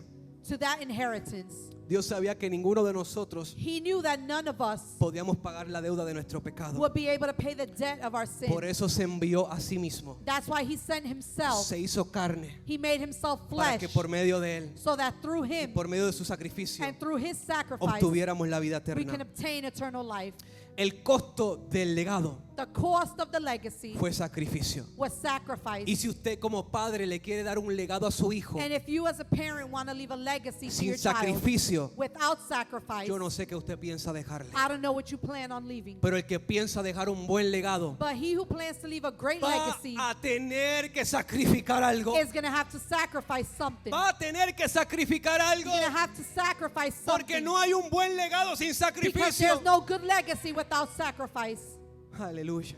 to that inheritance. Dios sabía que ninguno de nosotros He knew that none of us podíamos pagar la deuda de nuestro pecado. would be able to pay the debt of our sin. Por eso se envió a sí mismo. That's why he sent himself. Se hizo carne He made himself para flesh que por medio de él, so that through him por medio de su sacrificio, and through his sacrifice obtuviéramos la vida we can eterna. obtain eternal life. El costo del legado The cost of the legacy fue sacrificio. was sacrifice. Y si usted como padre le quiere dar un legado a su hijo And if you as a parent want to leave a legacy to sin your child sacrificio, without sacrifice, yo no sé qué usted piensa dejarle. I don't know what you plan on leaving. Pero el que piensa dejar un buen legado But he who plans to leave a great va legacy a tener que sacrificar algo. is going to have to sacrifice something. Va a tener que sacrificar algo. He's going to have to sacrifice Porque something. no hay un buen legado sin Because sacrificio. there's no good legacy without sacrifice. Aleluya.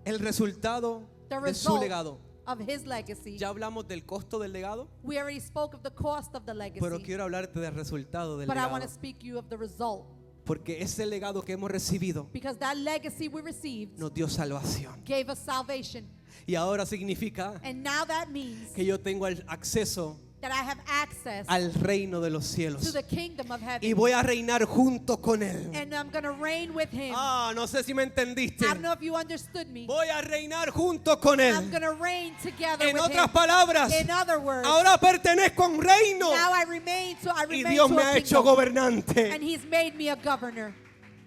El resultado The de su result legado. of his legacy. Ya hablamos del costo del legado, We already spoke of the cost of the legacy. pero quiero hablarte del resultado del But I want legado. to speak to you of the result. Porque ese legado que hemos recibido Because that legacy we received nos dio salvación. gave us salvation. Y ahora significa And now that means que yo tengo el acceso that I have access al reino de los to cielos. the kingdom of Y heaven. voy a reinar junto con él. And I'm going to reign with him. No sé si me entendiste. I don't know if you understood me. Voy a reinar junto con I'm él. going to reign together En with otras him. palabras, In other words, ahora pertenezco a un reino now I remain y to Dios me a ha hecho kingdom. gobernante. And he's made me a governor.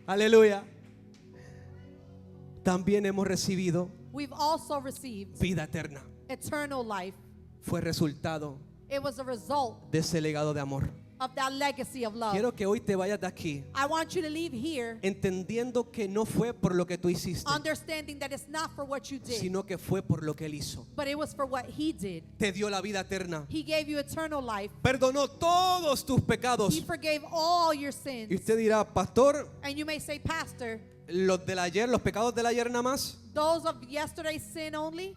Aleluya. También hemos recibido We've also received vida eterna. eternal life. Fue resultado It was a result de ese legado de amor. of that legacy of love. Quiero que hoy te vayas de aquí I want you to leave here entendiendo que no fue por lo que tú hiciste, understanding that it's not for what you did, sino que fue por lo que él hizo. but it was for what he did. Te dio la vida eterna. He gave you eternal life. Perdonó todos tus He pecados. forgave all your Y sins. usted dirá, pastor, And you may say, Pastor, los del ayer, los pecados del ayer nada más, those of yesterday's sin only,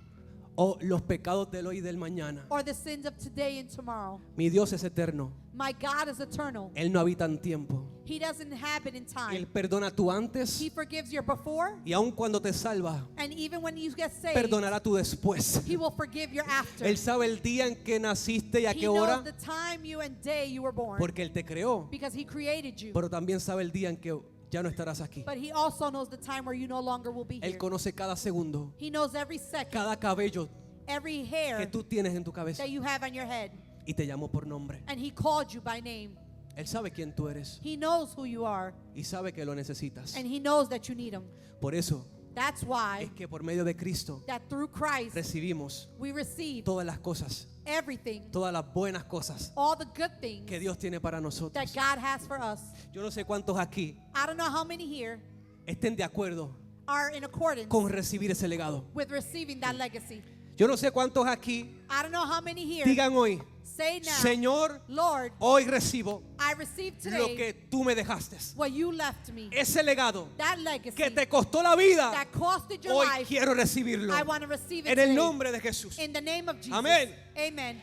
o los pecados del hoy y del mañana. or the sins of today and tomorrow? Mi Dios es eterno. My God is eternal. Él no habita en tiempo. He doesn't inhabit in Él time. perdona tu antes He forgives your before, y aun cuando te salva, and even when you get saved, perdonará tu después. He will forgive your after. Él sabe el día en que naciste y a He qué knows hora, the time you and day you were born, porque Él te creó. because He created you. Pero también sabe el día en que ya no estarás aquí. But He also knows the time where you no longer will be Él here. conoce cada segundo, He knows every second, cada cabello every que hair tú tienes en tu cabeza that you have on your head, y te llamó por nombre. and He called you by name. Él sabe quién tú eres He knows who you are, y sabe que lo necesitas. and He knows that you need Him. Por eso That's why es que por medio de Cristo that through Christ recibimos we receive todas las cosas, everything, todas las buenas cosas all the good things que Dios tiene para that nosotros. God has for us. Yo no sé cuántos aquí I don't know how many here estén de acuerdo are in accordance con recibir ese legado. with receiving that legacy. Yo no sé cuántos aquí I don't know how many here digan hoy, say now, Señor, Lord, hoy recibo I received lo today que tú me dejaste. what you left me. Ese legado That legacy que te costó la vida, that costed your hoy life, quiero recibirlo. I want to receive it En el today. nombre de Jesús. In the name of Jesus. Amén. Amen.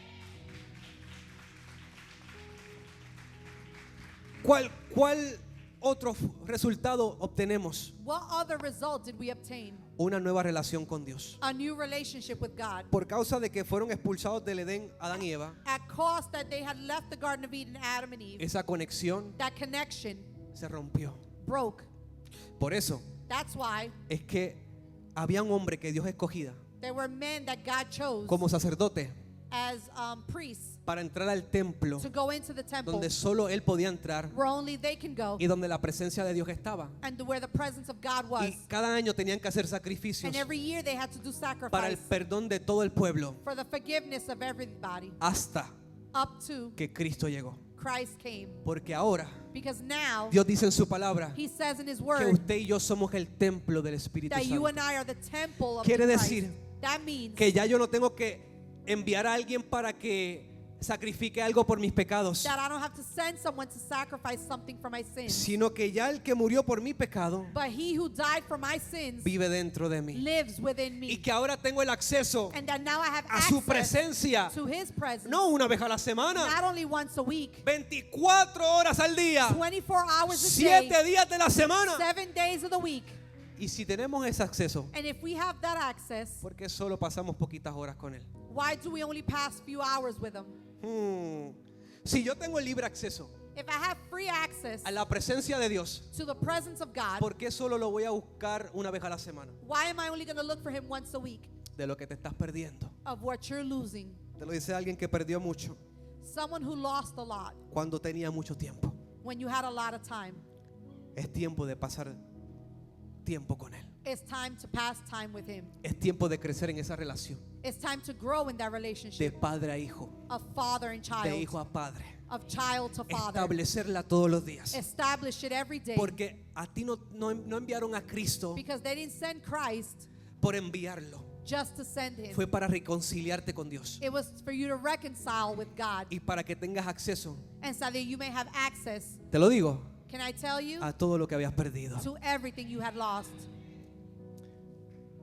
¿Cuál otro resultado obtenemos? What other result did we obtain? Una nueva relación con Dios. A new relationship with God. Por causa de que fueron expulsados del Edén Adán y Eva, At cost that they had left the Garden of Eden, Adam and Eve, esa conexión that connection se rompió. broke. Por eso That's why es que había un hombre que Dios escogía there were men that God chose como sacerdote as priests para entrar al templo to go into the temple donde solo él podía entrar where only they can go y donde la presencia de Dios estaba. and where the presence of God was. Y cada año tenían que hacer sacrificios And every year they had to do para el sacrifice perdón de todo el pueblo for the forgiveness of everybody hasta up to que Cristo llegó. Christ came. Porque ahora Because now, Dios dice en su palabra He says in His que Word usted y yo somos el templo del Espíritu that you and Santo. I are the temple of Quiere the Christ. decir That means Que ya yo no tengo que enviar a alguien para que sacrifique algo por mis pecados, that I don't have to send someone to sacrifice something for my sins. sino que ya el que murió por mi pecado But He who died for my sins vive dentro de mí. lives within Y me. que ahora tengo el acceso And that now I have a su access presencia, to His presence. no una vez a la semana, Not only once a week, 24 horas al día, 24 hours a 7 day, días de la semana. 7 days of the week. Y si tenemos ese acceso, And if we have that access, ¿por qué solo pasamos poquitas horas con Él? why do we only pass few hours with Him? Si yo tengo el libre acceso If I have free access a la presencia de Dios, to the presence of God, ¿por qué solo lo voy a buscar una vez a la semana? why am I only going to look for Him once a week? De lo que te estás perdiendo. Of what you're losing. Te lo dice alguien que perdió mucho Someone who lost a lot cuando tenía mucho tiempo. when you had a lot of time. Es tiempo de pasar tiempo con Él. It's time to pass time with Him. Es tiempo de crecer en esa relación It's time to grow in that de relationship padre a hijo, of father and de child, hijo a padre. of child to father. Establecerla todos los días. Establish it every day. Porque a ti no enviaron a Cristo Because they didn't send Christ por enviarlo. just to send Him. Fue para reconciliarte con Dios. It was for you to reconcile with God Y para que tengas acceso, and so that you may have access, te lo digo, can I tell you, a todo lo que habías perdido. to everything you had lost.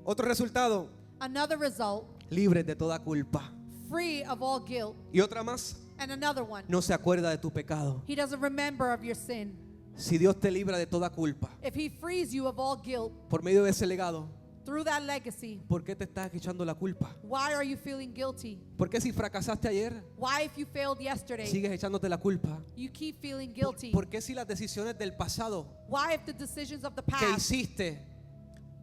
Otro resultado, Another result, libres de toda culpa. free of all guilt. Y otra más, And another one, no se acuerda de tu pecado. He doesn't remember of your sin. Si Dios te libra de toda culpa If He frees you of all guilt por medio de ese legado, through that legacy, ¿por qué te estás echando la culpa? why are you feeling guilty? ¿Por qué si fracasaste ayer, Why, if you failed yesterday, sigues echándote la culpa? you keep feeling ¿Por, guilty? por qué si las decisiones del pasado Why, if the decisions of the que past hiciste,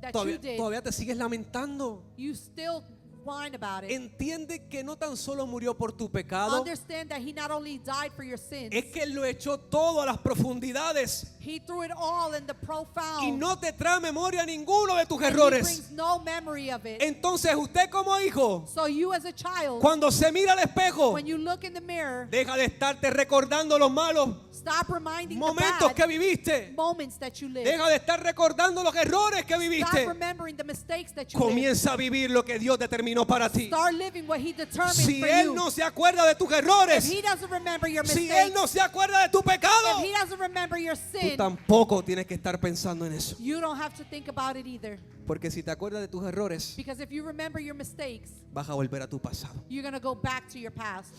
that todavía, you did, todavía te sigues lamentando? you still whine about it? Entiende que no tan solo murió por tu pecado, Understand that He not only died for your sins, es que Él lo echó todo a las profundidades He threw it all in the profound. y no te trae memoria ninguno de tus and He errores. brings no memory of it. Entonces usted como hijo, So you as a child, cuando se mira al espejo, when you look in the mirror, deja de estarte recordando los malos stop reminding momentos the que bad viviste. moments that you lived. Deja de estar recordando los errores que Stop viviste. remembering the mistakes that you lived. Comienza a vivir lo que Dios determinó para ti. Start living what He determined Si for Él you. no se acuerda de tus If errores, He doesn't remember your si mistakes, Él no se acuerda de tu pecado, if He doesn't remember your tú sin, tampoco tienes que estar pensando en eso. you don't have to think about it either. Porque si te acuerdas de tus errores, Because if you remember your mistakes, vas a volver a tu pasado. you're going to go back to your past.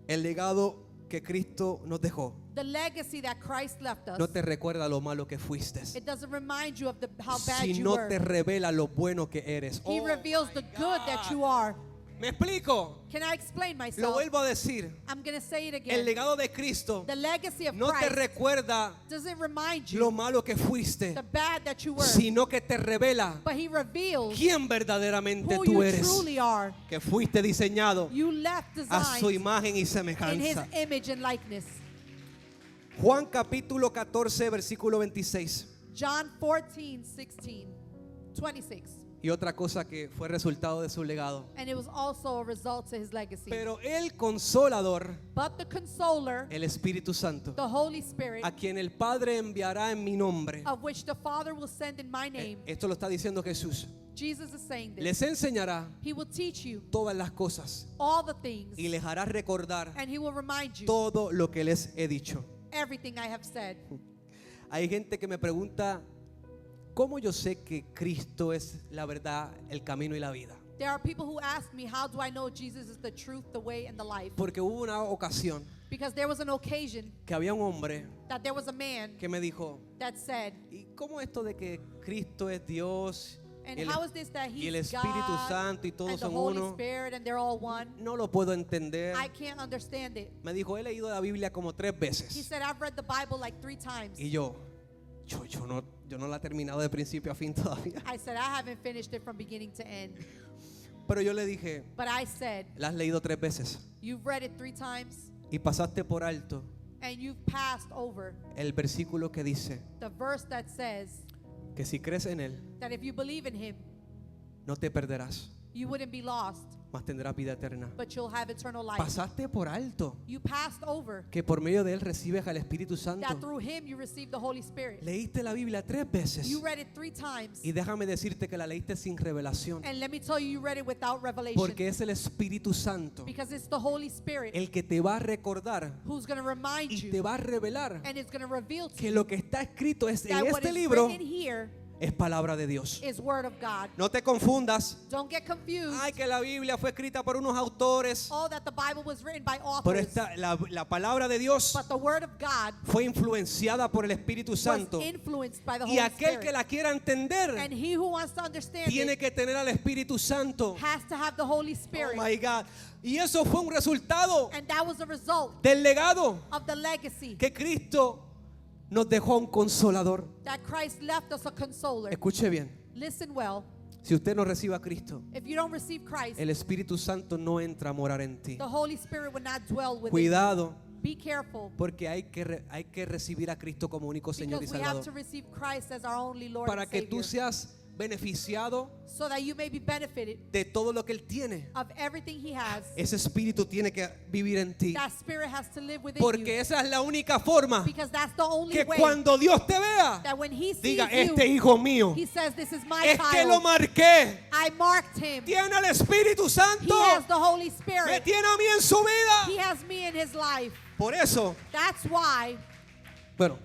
El legado que Cristo nos dejó The legacy that Christ left us, no te recuerda lo malo que fuiste, it doesn't remind you of how bad you sino were. te revela lo bueno que eres. He Oh, reveals the good that you are. ¿me explico? Can I explain Lo myself? vuelvo a decir. I'm going to say it El again. legado de Cristo The legacy of no te Christ recuerda doesn't remind you lo malo que fuiste, the bad that you were, sino que te revela but He reveals quién verdaderamente who tú you eres, truly are. que fuiste diseñado You left a su designed imagen y in His semejanza. image and likeness. Juan capítulo 14, versículo 26. John 14:26. Y otra cosa que fue resultado de su legado. And it was also a result to His legacy. Pero el consolador, But the Consoler, el Espíritu Santo, the Holy Spirit, a quien el Padre enviará en mi nombre. of which the Father will send in my name. Esto lo está diciendo Jesús. Jesus is saying this. Les enseñará He will teach you todas las cosas all the things, y les hará recordar and He will remind you todo lo que les he dicho. everything I have said. Hay gente que me pregunta, ¿cómo yo sé que Cristo es la verdad, el camino y la vida? There are people who ask me, how do I know Jesus is the truth, the way, and the life? Porque hubo una ocasión Because there was an occasion que había un hombre that there was a man que me dijo, that said, ¿y cómo esto de que Cristo es Dios and y el, how is this that y el He's Espíritu God Santo y todos and the son Holy uno? Spirit and they're all one? No lo puedo entender. I can't understand it. Me dijo, he leído la Biblia como 3 He veces. said, I've read the Bible like 3 times. Y yo no la he terminado de principio a fin todavía. I said, I haven't finished it from beginning to end. Pero yo le dije, But I said, la has leído 3 veces you've read it 3 times y pasaste por alto and you've passed over el versículo que dice the verse that says que si crees en Él, that if you believe in Him, no te perderás, you wouldn't be lost, mas tendrás vida eterna. but you'll have eternal life. Pasaste por alto You passed over que por medio de él recibes al Espíritu that Santo. through him you received the Holy Spirit. Leíste la Biblia 3 veces. You read it 3 times. Y déjame decirte que la leíste sin revelación. And let me tell you, you read it without revelation. Porque es el Espíritu Santo Because it's the Holy Spirit el que te va a recordar who's going to remind y te you va a revelar and it's going to reveal to que you lo que está escrito en that what este is libro written here es palabra de Dios. is Word of God. No te confundas. Don't get confused. Ay, que la Biblia fue escrita por unos autores. All that the Bible was written by Pero authors. la palabra de Dios But the Word of God fue influenciada por el Espíritu Santo. was influenced by the Y Holy aquel Spirit. que la quiera entender And he who wants to understand tiene it que tener al Espíritu Santo. has to have the Holy Oh Spirit. my God. Y eso fue un resultado And that was a result del legado of the legacy que Cristo nos dejó un consolador. that Christ left us, a consoler. Escuche bien. Listen well. Si usted no recibe a Cristo, If you don't receive Christ, el Espíritu Santo no entra a morar en ti. the Holy Spirit will not dwell within Cuidado, you. Be careful. porque hay que recibir a Cristo como único Señor y Because we have to Salvador. receive Christ as our only Lord Para and que Savior. tú seas beneficiado So that you may be benefited de todo lo que Él tiene. of everything He has. Ese Espíritu tiene que vivir en ti. That Spirit has to live within Porque you. esa es la única forma Because that's the only que way cuando Dios te vea, that when He sees diga, you, este hijo mío, He says, this is my es que lo child. marqué. I marked him. Tiene al Espíritu He Santo. has the Holy Me Spirit. tiene a mí en su He vida. has me in His life. Por eso, That's why bueno,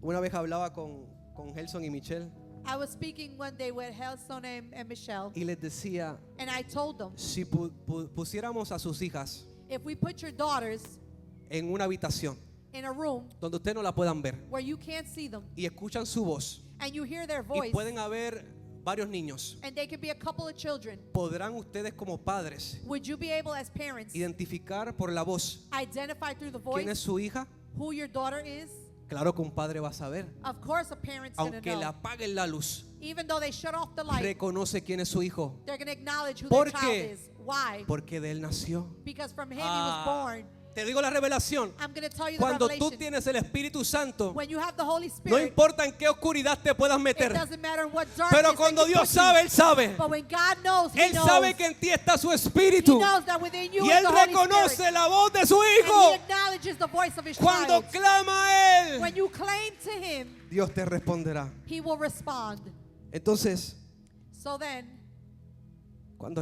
una vez hablaba con Gelson y Michelle I was speaking one day with Helson and Michelle, y les decía, and I told them, si pusiéramos a sus hijas if we put your daughters en una habitación in a room donde ustedes no la puedan ver where you can't see them y escuchan su voz and you hear their y voice, pueden haber varios niños, and they could be a couple of children, podrán ustedes como padres would you be able as parents identificar por la voz identify through the quién es voice su hija? who your daughter is? Claro que un padre va a saber. Of course a parent's going to Aunque le know. apaguen la luz, Even though they shut off the light, reconoce quién es su hijo. they're going to acknowledge who ¿Por their child qué? is. Why? Porque de él nació. Because from him he was born. Te digo la revelación. I'm going to tell you the Cuando tú revelation. tienes el Espíritu Santo, When you have the Holy no Spirit, importa en qué oscuridad te puedas it meter. doesn't matter what darkness Pero that cuando you Dios put sabe, you. Él sabe. But when God knows, He Él knows. sabe que en ti está su He Espíritu. knows that within you Y is Él the Holy reconoce Spirit. la voz de su And He Hijo. acknowledges the voice of His Cuando child. clama a When Él, you claim to Him, Dios te responderá. He will respond. Entonces, So then, cuando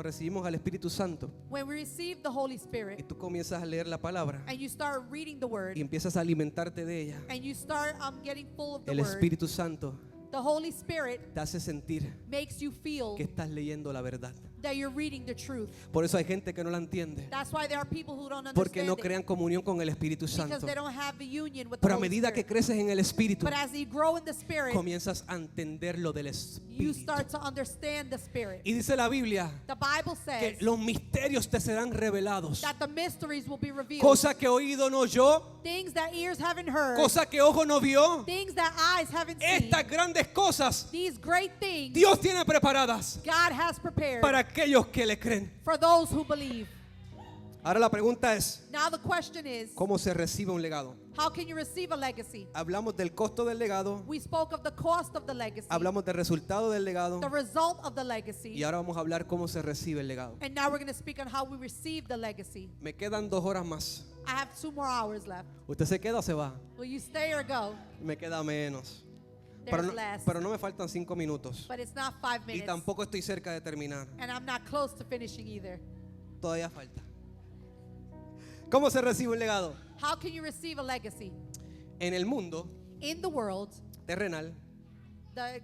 recibimos al Espíritu Santo when we receive the Holy y Spirit tú comienzas a leer la palabra and you start reading the Word y empiezas a alimentarte de ella, and you start getting full of the el Word, Espíritu Santo the Holy Spirit te hace sentir makes you feel que estás leyendo la verdad. that you're reading the truth. Por eso hay gente que no la entiende, That's why there are people who don't porque understand no it, crean comunión con el Espíritu because Santo. they don't have the union with the Pero a Holy medida que Spirit. creces en el Espíritu, But as you grow in the Spirit, comienzas a entender lo del you Espíritu. start to understand the Spirit. Y dice la Biblia The Bible que says los misterios te serán revelados. that the mysteries will be revealed. Cosa que oído no oyó, Things that ears haven't heard. cosa que ojo no vio. Things that eyes haven't seen. Estas grandes cosas These great things Dios tiene preparadas God has prepared para aquellos que le creen. for those who believe. Ahora la pregunta es, Now the question is, ¿cómo se recibe un legado? how can you receive a legacy? Hablamos del costo del legado, We spoke of the cost of the legacy, hablamos del resultado del legado the result of the legacy, y ahora vamos a hablar cómo se recibe el legado. and now we're going to speak on how we receive the legacy. Me quedan 2 horas más. I have 2 more hours left. ¿Usted se queda o se va? Will you stay or go? Me queda menos. There's less. Pero no me faltan 5 minutos. But it's not 5 Y minutes. tampoco estoy cerca de terminar. And I'm not close to finishing either. Todavía falta. ¿Cómo se recibe un legado? How can you receive a legacy? En el mundo In the world, terrenal the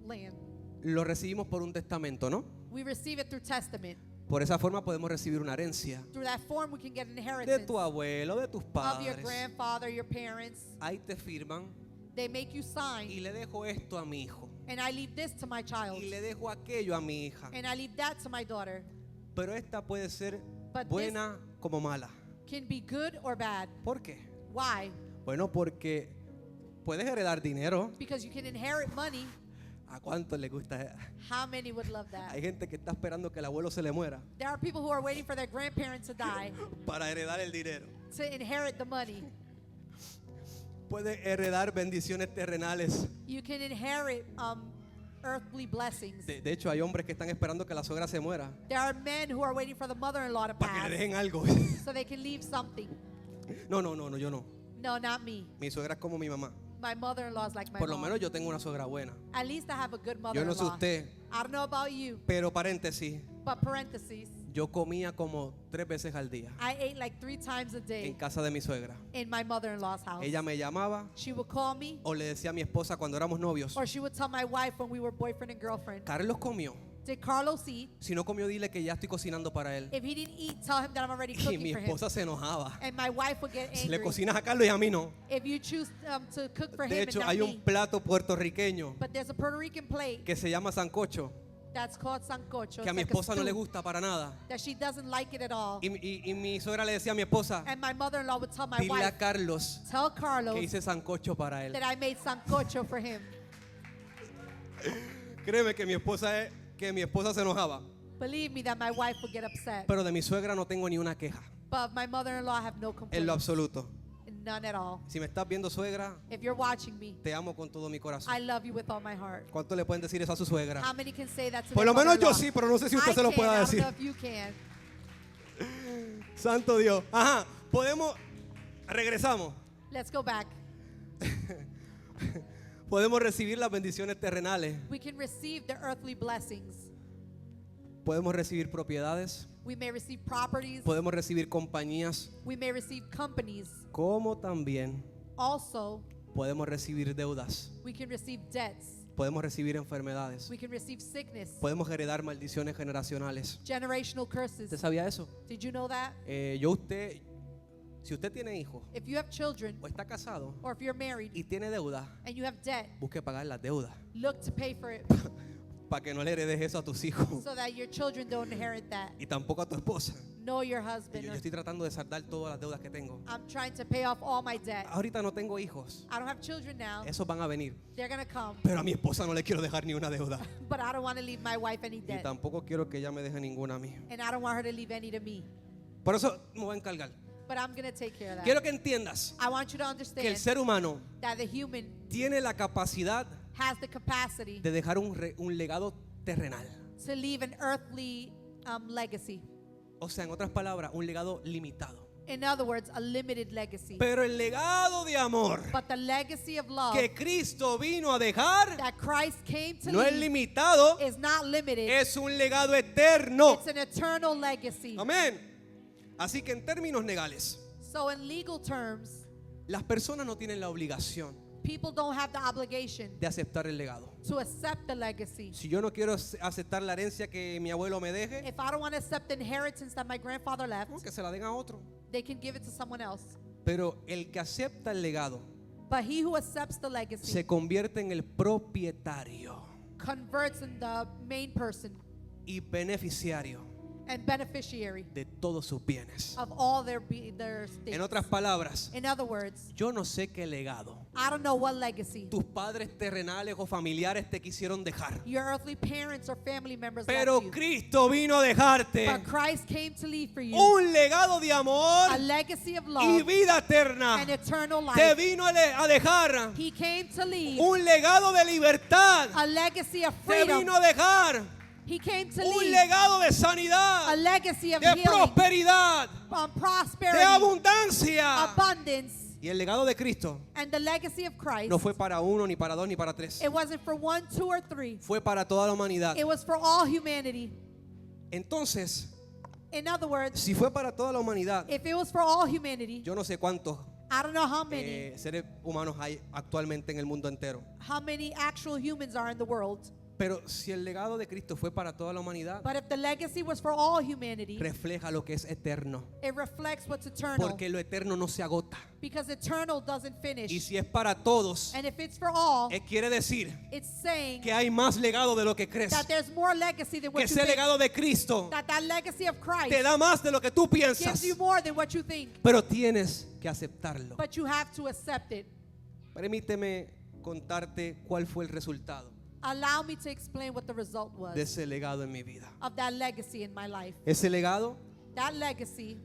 land, lo recibimos por un testamento, ¿no? we receive it through testament. Por esa forma podemos recibir una herencia Through that form, we can get de inheritance tu abuelo, de tus of your padres. grandfather, your parents. Ahí te firman They make you y sign, le dejo esto a mi hijo and I leave this to my child, y le dejo aquello a mi hija. and I leave that to my daughter. Pero esta puede ser But buena como mala. Can be good or bad. ¿Por qué? Why? Bueno, porque puedes heredar dinero. Because you can inherit money. ¿A cuánto le gusta? How many would love that? Hay gente que está esperando que el abuelo se le muera There are people who are waiting for their grandparents to die para heredar el dinero. to inherit the money. Puede heredar bendiciones terrenales. You can inherit earthly blessings. De hecho, hay hombres que están esperando que la suegra se muera There are men who are waiting for the mother-in-law to para que pass le dejen algo. so they can leave something. No, yo no. No, not me. Mi suegra es como mi mamá. My mother-in-law is like my Por lo mom. menos yo tengo una suegra buena. At least I have a good Yo no sé mother-in-law. usted, I don't know about you, pero paréntesis, but parentheses, yo comía como 3 veces al día I ate like 3 times a en day casa de mi suegra. in my mother-in-law's house. Ella me llamaba She would call me, o le decía a mi esposa cuando éramos novios, or she would tell my wife when we were boyfriend and girlfriend. Carlos comió. Did Carlos eat? Si no comió, dile que ya estoy cocinando para él. If he didn't eat, tell him that I'm already Y cooking mi for him. esposa se enojaba. And my wife would get Si le angry cocinas a Carlos y a mí no. if you choose to cook for De him hecho, and hay not un me. plato puertorriqueño But there's a Puerto Rican plate que se llama sancocho, that's called sancocho. que a It's mi like a esposa no le stew gusta para nada. that she doesn't like it at all. Y mi suegra le decía a mi esposa, And my mother-in-law would tell my dile wife, a Carlos tell que Carlos hice sancocho para él. that I made sancocho for him. Créeme que mi esposa se enojaba. Believe me that my wife would get upset. Pero de mi suegra no tengo ni una queja, But my mother-in-law I have no en lo complaints. absoluto. None at all. Si me estás viendo, suegra, If you're watching me, te amo con todo mi corazón. I love you with all my heart. ¿Cuánto le pueden decir eso a su suegra? How many can say that to Por their lo menos yo mother-in-law? sí, pero no sé si usted I se lo can. pueda I don't decir. know if you can. Santo Dios. Ajá, regresamos. Let's go back. Podemos recibir las bendiciones terrenales. We can receive the earthly blessings. Podemos recibir propiedades. We may receive properties. Podemos recibir compañías. We may receive companies. Como también Also, podemos recibir deudas. we can receive debts. Podemos recibir enfermedades. We can receive sickness. Podemos heredar maldiciones generacionales. Generational ¿Usted curses. sabía eso? Did you know that? Si usted tiene hijos If you have children o está casado or if you're married y tiene deuda, and you have debt, busque pagar las deudas look to pay for it para que no le heredes eso a tus hijos so that your children don't inherit that. y tampoco a tu esposa. Know your Y husband. yo estoy tratando de saldar todas las deudas que tengo. I'm trying to pay off all my debt. Ahorita no tengo hijos. I don't have children now. Esos van a venir. They're going to come. Pero a mi esposa no le quiero dejar ni una deuda. But I don't want to leave my wife any Y debt. tampoco quiero que ella me deje ninguna a mí. And I don't want her to leave any to me. Por eso me voy a encargar. But I'm going to take care of that. Quiero que entiendas I want you to que el understand ser humano that the human tiene la capacidad has the capacity de dejar un legado terrenal. to leave an earthly legacy. O sea, en otras palabras, un legado limitado. In other words, a limited legacy. Pero el legado de amor But the legacy of love que Cristo vino a dejar that Christ came to no es leave limitado, is not limited. es un legado eterno. It's an eternal legacy. Amén. Así que en términos legales, So in legal terms, las personas no tienen la obligación people don't have the obligation de aceptar el legado. to accept the legacy. Si yo no quiero aceptar la herencia que mi abuelo me deje, If I don't want to accept the inheritance that my grandfather left, que se la den a otro. they can give it to someone else. Pero el que acepta el legado But he who accepts the legacy se convierte en el propietario converts in the main person y beneficiario and beneficiary de todos sus bienes. of all their states. En otras palabras, In other words, yo no sé qué legado I don't know what legacy tus padres terrenales o familiares te quisieron dejar. your earthly parents or family members Pero left you. Cristo vino a dejarte But Christ came to leave for you un legado de amor a legacy of y love vida eterna. and eternal Te life. vino a dejar He came to leave un legado de libertad. a legacy of Te freedom. vino a dejar He came to un leave legado de a sanidad, legacy of de healing, prosperidad, de prosperity, abundancia. abundance, Y el legado de Cristo and the legacy of Christ. no fue para uno, ni para dos, ni para tres. It wasn't for 1, 2, or 3. Fue para toda la humanidad. It was for all humanity. Entonces, In other words, si fue para toda la humanidad, if it was for all humanity, yo no sé cuántos I don't know how many seres humanos hay actualmente en el mundo entero. actual humans are in the world. Pero si el legado de Cristo fue para toda la humanidad, But if the legacy was for all humanity, refleja lo que es eterno. it reflects what's eternal. Porque lo eterno no se agota. Because eternal doesn't finish. Y si es para todos, And if it's for all, quiere decir it's saying que hay más legado de lo que crees. that there's more legacy than Que what you ese think. legado de Cristo That legacy of Christ te da más de lo que tú piensas. gives you more than what you think. Pero tienes que aceptarlo. But you have to accept it. Permíteme contarte cuál fue el resultado Allow me to explain what the result was de ese legado en mi vida. of that legacy in my life. Ese legado That legacy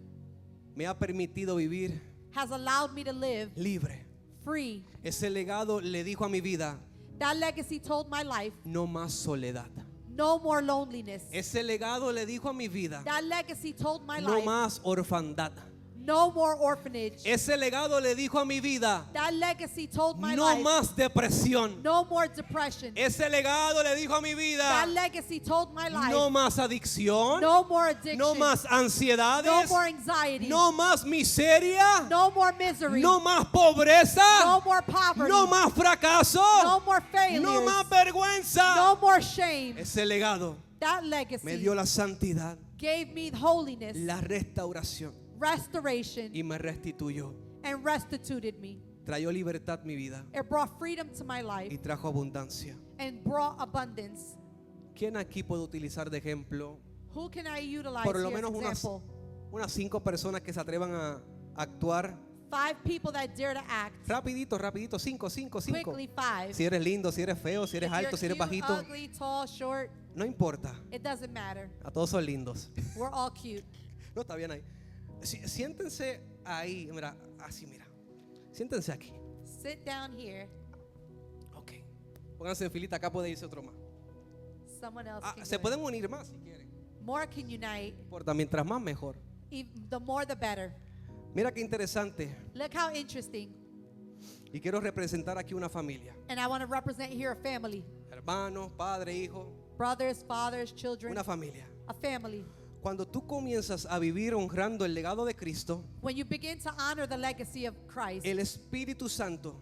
me ha permitido vivir has allowed me to live libre. free. Ese legado le dijo a mi vida, That legacy told my life, no más soledad. no more loneliness. Ese legado le dijo a mi vida, That legacy told my no life, más orfandad. no more orphanage. Ese legado le dijo a mi vida, That legacy told my no life, más depresión. no more depression. Ese legado le dijo a mi vida, That legacy told my life, no más adicción, no more addiction, no más no ansiedades, more anxiety, no más miseria, no more misery, no más pobreza, no more poverty, no más fracaso, no more failures, no más vergüenza. no more shame. Ese legado That me legacy dio la santidad, gave me holiness, la restauración restoration, y me restituyó. and restituted me. Trayó libertad mi vida It brought freedom to my y life trajo abundancia. and brought abundance. ¿Quién aquí puede utilizar de ejemplo Who can I utilize por lo here as menos example? unas 5 personas que se atrevan a actuar? 5 people that dare to act. Rapidito, rapidito, 5. Quickly 5. Si eres lindo, si eres feo, si eres If you're alto, si eres cute, bajito, ugly, tall, short, no importa. it doesn't matter. A todos son lindos. We're all cute. No, está bien ahí. Siéntense ahí, mira, así, mira. Siéntense aquí. Sit down here. Ok. Pónganse en filita, acá puede irse otro más. Someone else can Se go pueden unir más si quieren. in. More can unite. No importa, mientras más mejor. The more the better. Mira qué interesante. Look how interesting. Y quiero representar aquí una familia. And I want to represent here a family. Hermanos, padre, hijo. Brothers, fathers, children. Una familia. A family. Cuando tú comienzas a vivir honrando el legado de Cristo, When you begin to honor the legacy of Christ, el Espíritu Santo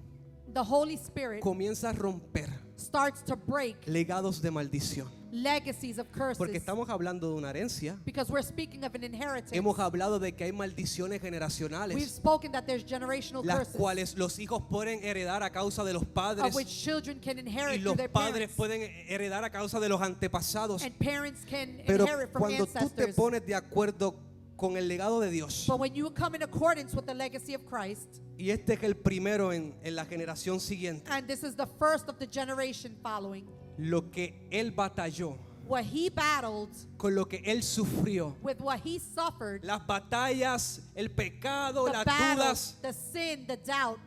the Holy Spirit comienza a romper starts to break legados de maldición. legacies of Porque curses. estamos hablando de una herencia. Because we're speaking of an inheritance. Hemos hablado de que hay maldiciones We've generacionales, spoken that there's generational las curses cuales los hijos pueden heredar a causa de los of padres which children can y inherit through los their padres parents. pueden heredar a causa de los antepasados. And parents can Pero inherit from cuando tú te ancestors. pones de acuerdo con el legado de Dios, But when you come in accordance with the legacy of Christ, y este es el primero en la generación siguiente, and this is the first of the generation following, lo que Él batalló, what he battled, con lo que Él sufrió, with what he suffered, las batallas, el pecado, the las battles, dudas, the sin, the doubt,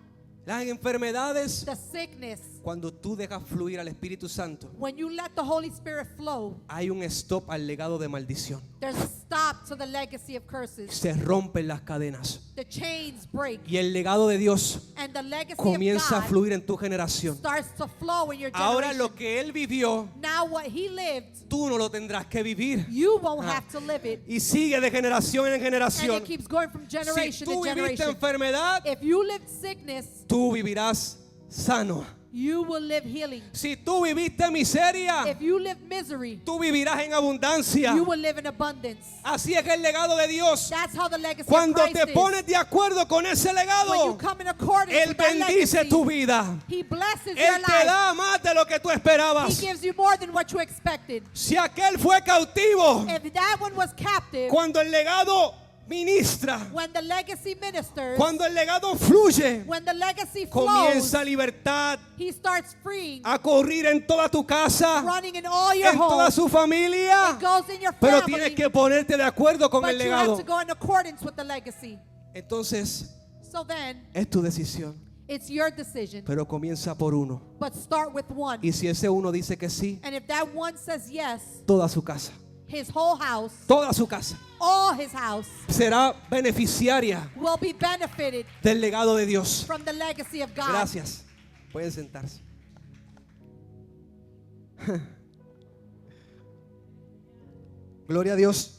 las enfermedades, the sickness. cuando tú dejas fluir al Espíritu Santo, When you let the Holy Spirit flow, hay un stop al legado de maldición. there's a stop to the legacy of curses. Se rompen las cadenas The chains break, y el legado de Dios and the legacy comienza a of God fluir en tu generación. starts to flow in your Ahora generation. lo que Él vivió, Now what he lived, tú no lo tendrás que vivir. you won't have to live it. Y sigue de generación en And generación. it keeps going from Si generation tú to viviste generation. enfermedad, If you lived sickness, tú vivirás sano. you will live healing. Si tú viviste miseria, If you live misery, tú vivirás en abundancia. you will live in abundance. Así es el legado de Dios. That's how the legacy Cuando of Christ te pones de acuerdo con ese is. When you legado, come in accordance Él with that bendice legacy, tu vida. he blesses Él your te life. da más de lo que tú He esperabas. gives you more than what you expected. Si aquel fue cautivo, If that one was captive, cuando el legado ministra, when the legacy ministers, cuando el legado fluye, when the legacy flows, comienza libertad he starts freeing, a correr en toda tu casa, running in all your en toda homes. su familia. It goes in your Pero family, tienes que ponerte de acuerdo con but el you have legado. to go in accordance with the legacy. Entonces, So then, es tu decisión. it's your decision, Pero comienza por uno. but start with one. Y si ese uno dice que sí, And if that one says yes, toda su casa, his whole house, toda su casa all his house, será beneficiaria will be benefited del legado de Dios. from the legacy of God. Gracias. Pueden sentarse. Gloria a Dios.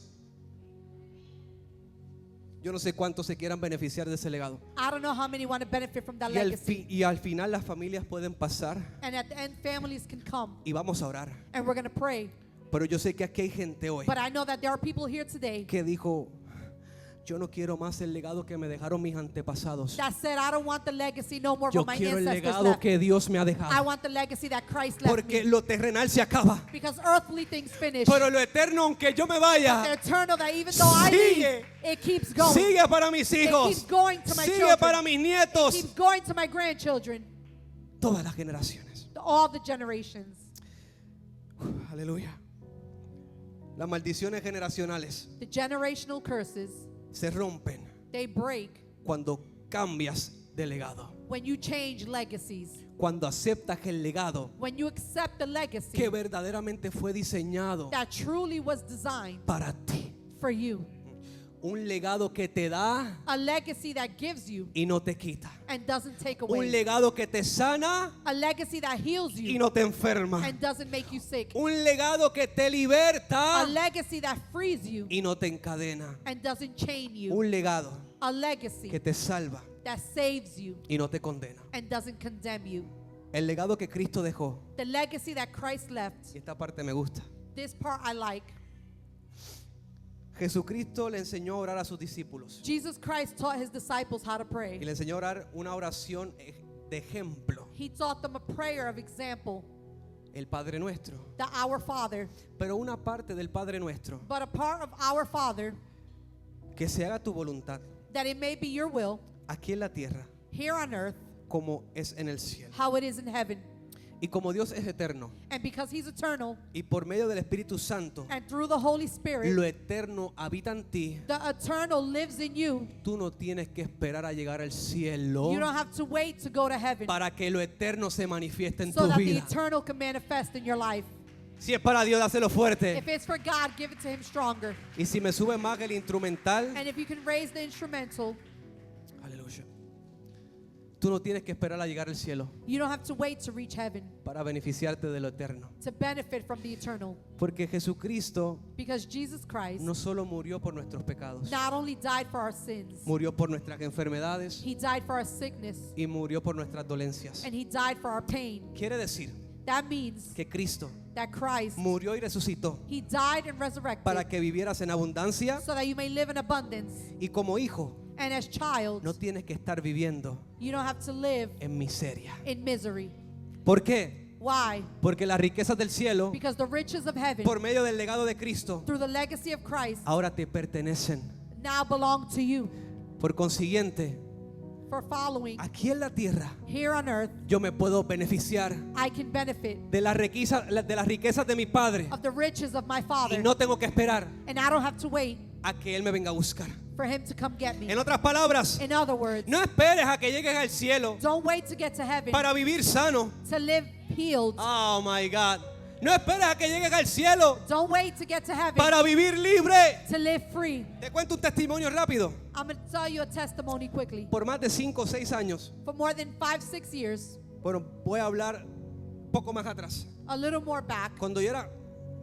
Yo no sé cuántos se quieran beneficiar de ese legado. I don't know how many want to benefit from that Y al, legacy. y al final las familias pueden pasar And at the end, families can come, y vamos a orar. and we're going to pray. Pero yo sé que aquí hay gente hoy But I know that there are people here today que dijo, yo no quiero más el legado que me dejaron mis antepasados. that said, I don't want the legacy no more Yo from my quiero el ancestors legado left. que Dios me ha I dejado. want the legacy that Christ left Porque me. lo terrenal se acaba. Because earthly things finish. Pero lo eterno, aunque yo me The vaya, eternal, that even though I sigue. leave, it keeps going. sigue para mis It hijos. keeps going to my Sigue children. para mis It nietos. keeps going to my grandchildren. Todas las generaciones. To all the generations. Aleluya. Las maldiciones generacionales The generational curses, se rompen they break cuando cambias de legado. when you change legacies, cuando aceptas el legado when you accept the legacy que verdaderamente fue diseñado that truly was designed para ti. for you. Un legado que te da A legacy that gives you y no te quita. and doesn't take Un away. legado que te sana A legacy that heals y you no te enferma. and doesn't make you sick. Un legado que te A liberta legacy that frees you y no te encadena. and doesn't chain you. Un legado A legacy que te salva that saves you y no te condena. and doesn't condemn you. El legado que Cristo dejó, The legacy that Christ left. y esta parte me gusta. This part I like. Jesucristo le enseñó a orar a sus discípulos Jesus Christ taught his disciples how to y pray. le enseñó a orar una oración de ejemplo, He taught them a prayer of example, el Padre Nuestro. the Our Father. Pero una parte del Padre Nuestro, But a part of Our Father, que se haga tu voluntad that it may be your will aquí en la tierra here on earth, como es en el cielo. how it is in heaven. Y como Dios es eterno And because he's eternal y por medio del Espíritu Santo and through the Holy Spirit, lo eterno habita en ti, the eternal lives in you. tú no tienes que esperar a llegar al cielo You don't have to wait to go to heaven para que lo eterno se manifieste en so tu that the vida. eternal can manifest in your life. Si es para Dios, dáselo fuerte. If it's for God, give it to him stronger. Y si me sube más el instrumental, And if you can raise the instrumental, aleluya. Tú no tienes que esperar a llegar al cielo you don't have to wait to reach heaven para beneficiarte de lo eterno. to benefit from the eternal. Porque Jesucristo Because Jesus Christ no solo murió por nuestros pecados, not only died for our sins, murió por nuestras enfermedades he died for our sickness y murió por nuestras dolencias. and he died for our pain. Quiere decir That means que Cristo that Christ, murió y resucitó he died and resurrected para que vivieras en abundancia, so that you may live in abundance. y como hijo And as child, no tienes que estar viviendo you don't have to live en miseria. in misery. ¿Por qué? Why? Porque las riquezas del cielo, Because the riches of heaven, por medio del legado de Cristo, through the legacy of Christ, ahora te pertenecen. now belong to you. Por consiguiente, For following aquí en la tierra here on earth, yo me puedo beneficiar I can benefit de las riquezas de mi Padre of the riches of my y Father, no tengo que esperar and I don't have to wait a que Él me venga a buscar. for him to come get me. En otras palabras, In other words, no esperes a que llegues al cielo don't wait to get to heaven para vivir sano. to live healed. Oh my God. No esperes a que llegues al cielo Don't wait to get to heaven para vivir libre. to live free. Te cuento un testimonio rápido. I'm going to tell you a testimony quickly. Por más de 5 o 6 años, For more than 5-6 years, bueno, voy a hablar un poco más atrás. a little more back, Cuando yo era,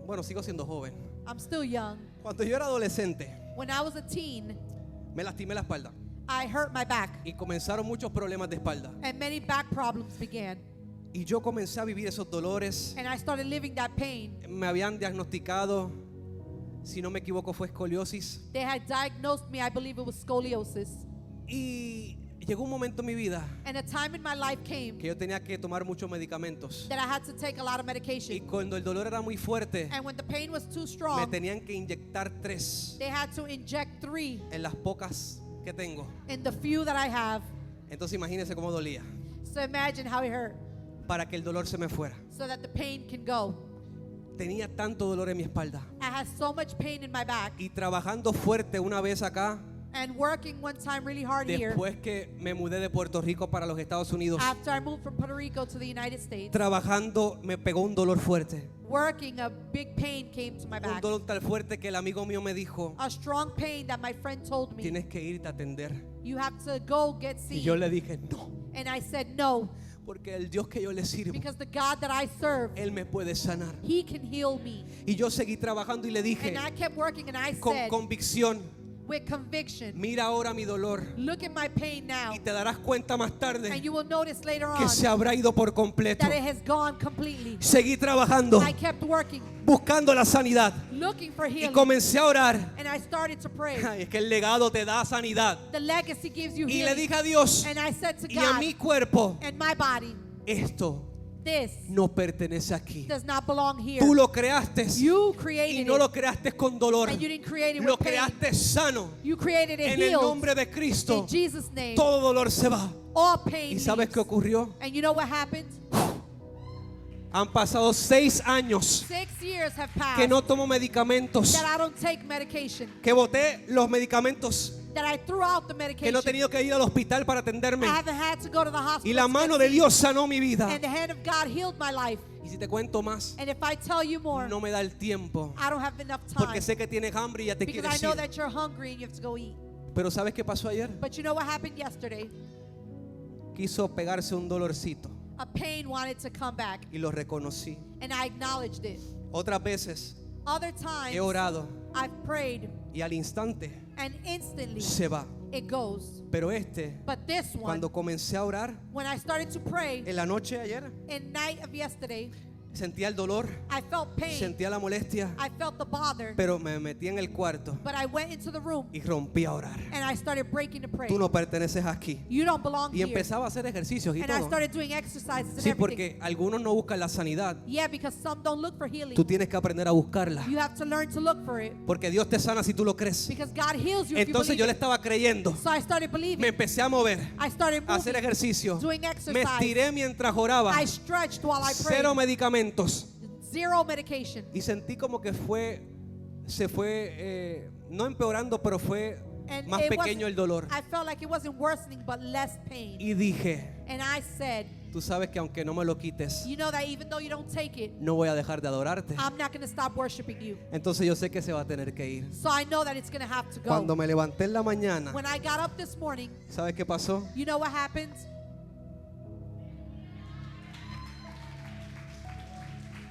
bueno, sigo siendo joven. I'm still young. Cuando yo era adolescente, When I was a teen, me lastimé la espalda I hurt my back, y comenzaron muchos problemas de espalda. and many back problems began. Y yo comencé a vivir esos dolores. And I started living that pain. Me habían diagnosticado, si no me equivoco, fue escoliosis. They had diagnosed me, I believe it was scoliosis. Y llegó un momento en mi vida And a time in my life came que yo tenía que tomar muchos medicamentos. that I had to take a lot of Y medication. cuando el dolor era muy fuerte, And when the pain was too me strong, tenían que inyectar 3 they had to inject 3 en las pocas que tengo. in the few that I have. Entonces imagínense cómo dolía. So imagine how it hurt, Para que el dolor se me fuera. so that the pain can go. Tenía tanto dolor en mi espalda. I had so much pain in my back. Y trabajando fuerte una vez acá, And working one time really hard here, después que me mudé de Puerto Rico para los Estados Unidos, after I moved from Puerto Rico to the United States, trabajando me pegó un dolor fuerte. working, a big pain came to my Un back. dolor tan fuerte que el amigo mío me dijo, A strong pain that my friend told me, tienes que irte a atender. you have to go get Y seen. yo le dije, no, And I said no, porque el Dios que yo le sirvo, because the God that I serve, Él me puede sanar. He can heal me. Y yo seguí trabajando y le dije, And I kept working, and I con said convicción, with conviction, mira ahora mi dolor. look at my pain now, Y te darás cuenta más and tarde you will notice later que on se habrá ido por completo. that it has gone completely. Seguí trabajando, I kept working, buscando la sanidad. looking for Y healing, comencé a orar. and I started to pray. Ay, es que el legado te da sanidad. The legacy gives you Y le healing. dije a Dios, And I said to y a God, mi cuerpo, and my body, esto this no pertenece aquí. does not belong here. Tú lo creaste You y created no lo it, creaste con dolor. and you didn't create it Lo with pain. creaste sano. You created it En el healed. nombre de Cristo, In Jesus' name, todo dolor se va. all pain ¿Y sabes leaves. qué ocurrió? And you know what happened? Han pasado 6 años 6 years have passed que no tomo medicamentos, that I don't take medication. que boté los medicamentos that I threw out the que medication. no he tenido que ir al hospital para atenderme. I haven't had to go to the hospital. Y la to mano get de seen. Dios sanó mi vida. And the hand of God healed my life. Y si te cuento más, And if I tell you more, no me da el tiempo. I don't have enough time. Porque sé que tienes hambre y ya te Because quieres I know ir. that you're hungry and you have to go eat. Pero ¿sabes qué pasó ayer? But you know what happened yesterday? Quiso pegarse un dolorcito A pain wanted to come back, y lo reconocí. and I acknowledged it. Otras veces Other times, he orado I've prayed, y al instante and instantly se va. it goes. Pero este, But this one, cuando comencé a orar when I started to pray en la noche de ayer, in night of yesterday, sentía el dolor, I felt pain. sentía la molestia, I felt the bother. pero me metí en el cuarto But I went into the room y rompí a orar. and I started breaking to pray. Tú no perteneces aquí. You don't belong Y here. empezaba a hacer ejercicios y And I todo. started doing exercises and Sí, everything. porque algunos no buscan la sanidad. Yeah, because some don't look for healing. Tú tienes que aprender a buscarla. You have to learn to look for it. Porque Dios te sana si tú lo crees. Because God heals you if you Entonces believe yo le it. estaba creyendo. So I started believing. Me empecé a mover, I started a hacer moving, ejercicio. doing Me exercise. estiré mientras oraba. I stretched while I prayed. Cero medicamentos. Zero medication. Y sentí como que se fue, no empeorando, pero fue And más it pequeño el dolor. I felt like it wasn't worsening, but less pain. Y dije, And I said, tú sabes que aunque no me lo quites, you know that even though you don't take it, no voy a dejar de adorarte. I'm not going to stop worshiping you. Entonces yo sé que se va a tener que ir. So I know that it's going to have to go. Cuando me levanté en la mañana, When I got up this morning, ¿sabes qué pasó? you know what happened?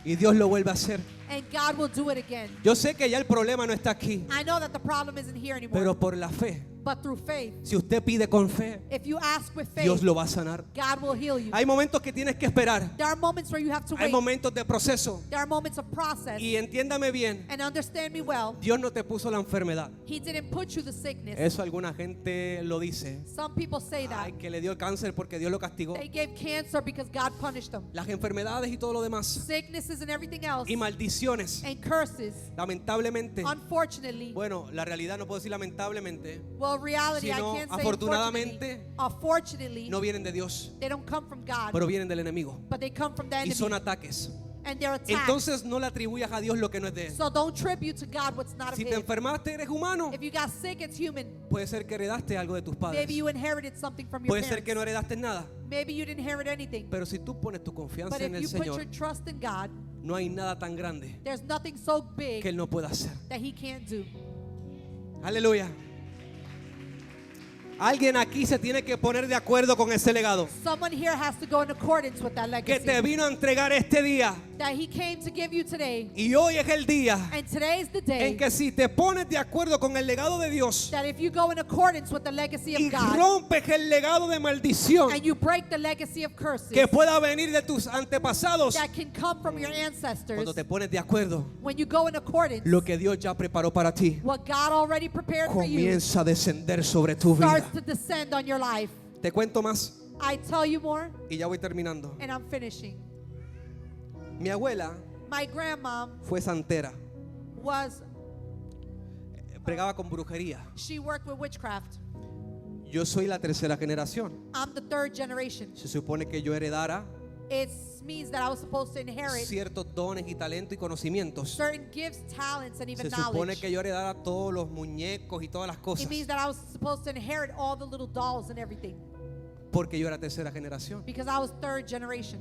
Y Dios lo vuelve a hacer. And God will do it again. Yo sé que ya el problema no está aquí, I know that the problem isn't here anymore. pero por la fe, But through faith, si usted pide con fe, if you ask with faith, Dios lo va a sanar. God will heal you. Hay momentos que tienes que esperar. There are moments where you have to Hay wait. momentos de proceso. There are moments of process. Y entiéndame bien, And understand me well, Dios no te puso la enfermedad. He didn't put you the sickness. Eso alguna gente lo dice. Some people say that. Ay, que le dio el cáncer porque Dios lo castigó. They gave cancer because God punished them. Las enfermedades y todo lo demás. Sicknesses and everything else. Y maldiciones. And curses. Lamentablemente. Unfortunately. Bueno, la realidad no puedo decir lamentablemente. Well, reality, Sino, I can't say afortunadamente, unfortunately, no vienen de Dios, they don't come from God, pero vienen del enemigo. but they come from the Y enemy. son ataques. And they're attacks. Entonces no le atribuyas a Dios lo que no es de él. So don't tribute to God what's not of Si te Him. enfermaste, eres humano. If you got sick, it's human. Puede ser que heredaste algo de tus padres. Maybe you inherited something from your Puede ser parents. que no heredaste nada. Maybe you didn't inherit anything. Pero si tú pones tu confianza But en if el you put Señor, your trust in God, no hay nada tan grande there's nothing so big que Él no pueda hacer. that He can't do. Aleluya. Alguien aquí se tiene que poner de acuerdo con ese legado Someone here has to go in accordance with that que legacy te vino a entregar este día. that He came to give you today. Y hoy es el día And today is the day en que si te pones de acuerdo con el legado de Dios that if you go in accordance with the legacy y of God rompes el legado de maldición and you break the legacy of curses que pueda venir de tus antepasados, that can come from your ancestors, cuando te pones de acuerdo, when you go in accordance, lo que Dios ya preparó para ti what God already prepared for you comienza a descender sobre tu vida. starts to descend on your life. Te cuento más I tell you more, y ya voy terminando. and I'm finishing. Mi abuela My grandmom fue santera, was, pregaba con brujería. she worked with witchcraft. Yo soy la tercera generación. I'm the third generation. Se supone que yo heredara It means that I was supposed to inherit ciertos dones y talentos y conocimientos. certain gifts, talents, and even Se supone knowledge. que yo heredara todos los muñecos y todas las cosas, It means that I was supposed to inherit all the little dolls and everything porque yo era tercera generación. because I was third generation.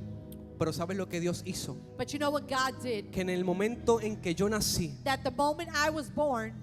Pero ¿sabes lo que Dios hizo? But you know what God did? Que en el momento en que yo nací, That the moment I was born,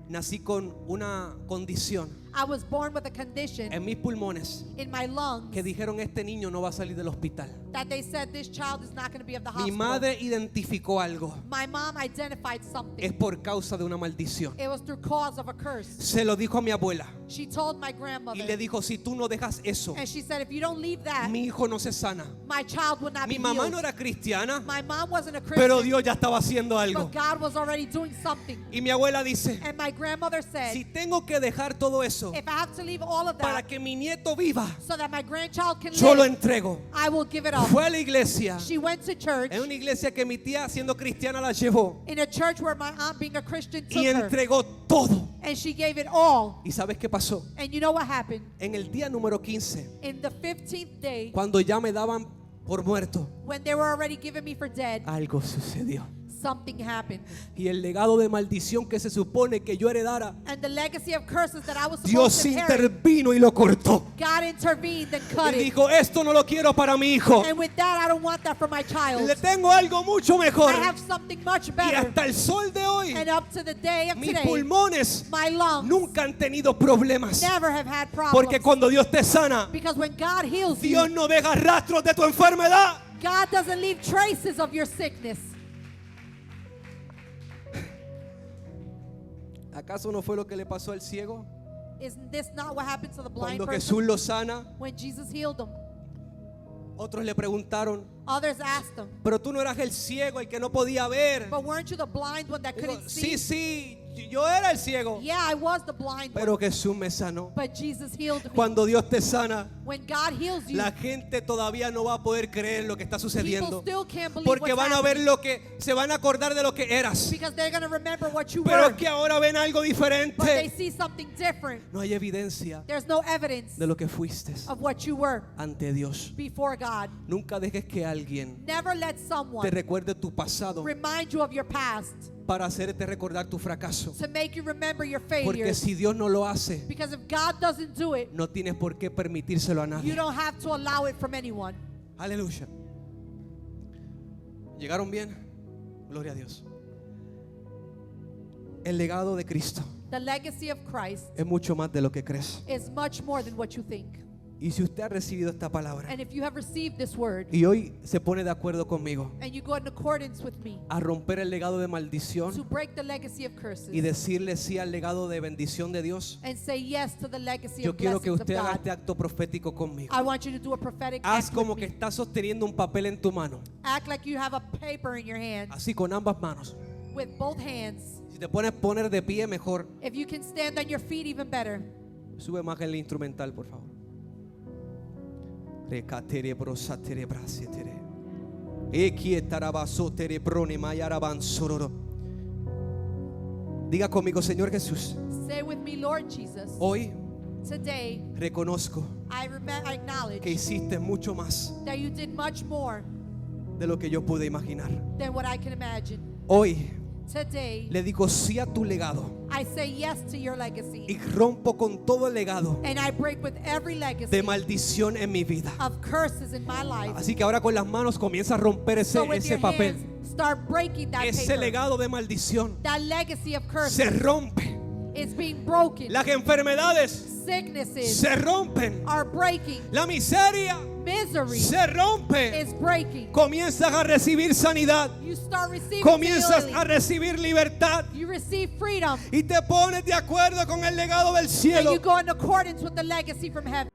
nací con una condición I was born with a condition en mis pulmones in my lungs que dijeron: este niño no va a salir del hospital. that they said this child is not going to be of the Mi hospital. madre identificó algo. My mom identified something. Es por causa de una maldición. It was through cause of a curse. Se lo dijo a mi abuela She told my y grandmother, le dijo: si tú no dejas eso, and she said, if you don't leave that, mi hijo no se sana. my child will not Mi be mamá healed. no era cristiana, My mom wasn't a pero Christian, Dios ya estaba haciendo algo. but God was already doing something. Y mi abuela dice: And my grandmother said, si tengo que dejar todo eso if I have to leave all of para that que mi nieto viva, so that my grandchild can yo lo live, entrego. I will give it up. Fue a la iglesia, She went to church, en una iglesia que mi tía, siendo cristiana, la llevó in a church where my aunt, being a Christian, took y her. entregó todo. And she gave it all. ¿Y sabes qué pasó? And you know what happened? En el día número 15, In the 15th day, cuando ya me daban por muerto, when they were already giving me for dead, algo sucedió. something happened. Y el legado de maldición que se supone que yo heredara, And the legacy of curses that I was supposed Dios to inherit, intervino y lo cortó. God intervened and cut Y it. dijo, esto no lo quiero para mi hijo. And with that, I don't want that for my child. Le tengo algo mucho mejor. I have something much Y better. hasta el sol de hoy, And up to the day of mis today, pulmones my lungs nunca han tenido problemas. never have had problems. Porque cuando Dios te sana, Because when God heals Dios you, no deja rastros de tu enfermedad. God doesn't leave traces of your sickness. ¿Acaso no fue lo que le pasó al ciego? Isn't this not what happened to the blind Cuando person Jesús lo sana, when Jesus healed him? otros le preguntaron, Others asked him, pero tú no eras el ciego, el que no podía ver. but weren't you the blind one that Dijo, couldn't see? sí, yo era el ciego, Yeah, I was the blind pero one, Jesús me sanó. but Jesus healed me. Cuando Dios te sana, When God heals you, la gente todavía no va a poder creer lo que está people sucediendo, still can't believe porque what's van a ver happening, lo que se van a acordar de lo que eras, because they're going to remember what you pero were, es que ahora ven algo but they diferente. see something different. No hay evidencia There's no evidence de lo que fuiste of what you were ante Dios. before God. Nunca dejes que alguien Never let te someone recuerde tu pasado remind you of your past para hacerte recordar tu fracaso. to make you remember your Porque failures. si Dios no lo hace, Because if God doesn't do it, no tienes por qué permitírselo a you nadie. don't have to allow it from anyone. Aleluya. ¿Llegaron bien? Gloria a Dios. El legado de Cristo The legacy of Christ es mucho más de lo que crees. is much more than what you think. Y si usted ha recibido esta palabra And if you have received this word y hoy se pone de acuerdo conmigo and you go in accordance with me a romper el legado de to maldición break the legacy of curses y decirle sí al legado de bendición de Dios, and say yes to the legacy yo of quiero que blessings of usted haga God, este acto profético conmigo. I want you to do a prophetic Haz act como with que me. estás sosteniendo un papel en tu mano, Act like you have a paper in your hand así con ambas manos. with both hands. Si te pones poner de pie, mejor. If you can stand on your feet, even better. Sube más el instrumental, por favor. Recatere brosatere brasetere. Equietarabasotere brone mayarabansororo. Diga conmigo, Señor Jesús, Say with me, Lord Jesus, hoy today reconozco I acknowledge que hiciste mucho más that you did much more de lo que yo pude imaginar. than what I can imagine. Hoy Today, le digo sí a tu legado I say yes to your y legacy. rompo con todo el legado And I break with every de legacy maldición en mi vida. of curses in my life. Así que ahora con las manos comienza a romper So with ese your papel. hands, start breaking that Ese paper. legado de maldición That legacy of se curses rompe. is being broken. Las enfermedades Sicknesses se rompen. are breaking. La miseria Misery se rompe. is breaking. Comienzas a recibir sanidad. You start receiving Comienzas healing. a recibir libertad. You receive freedom. Y te pones de acuerdo con el legado del And cielo. you go in accordance with the legacy from heaven.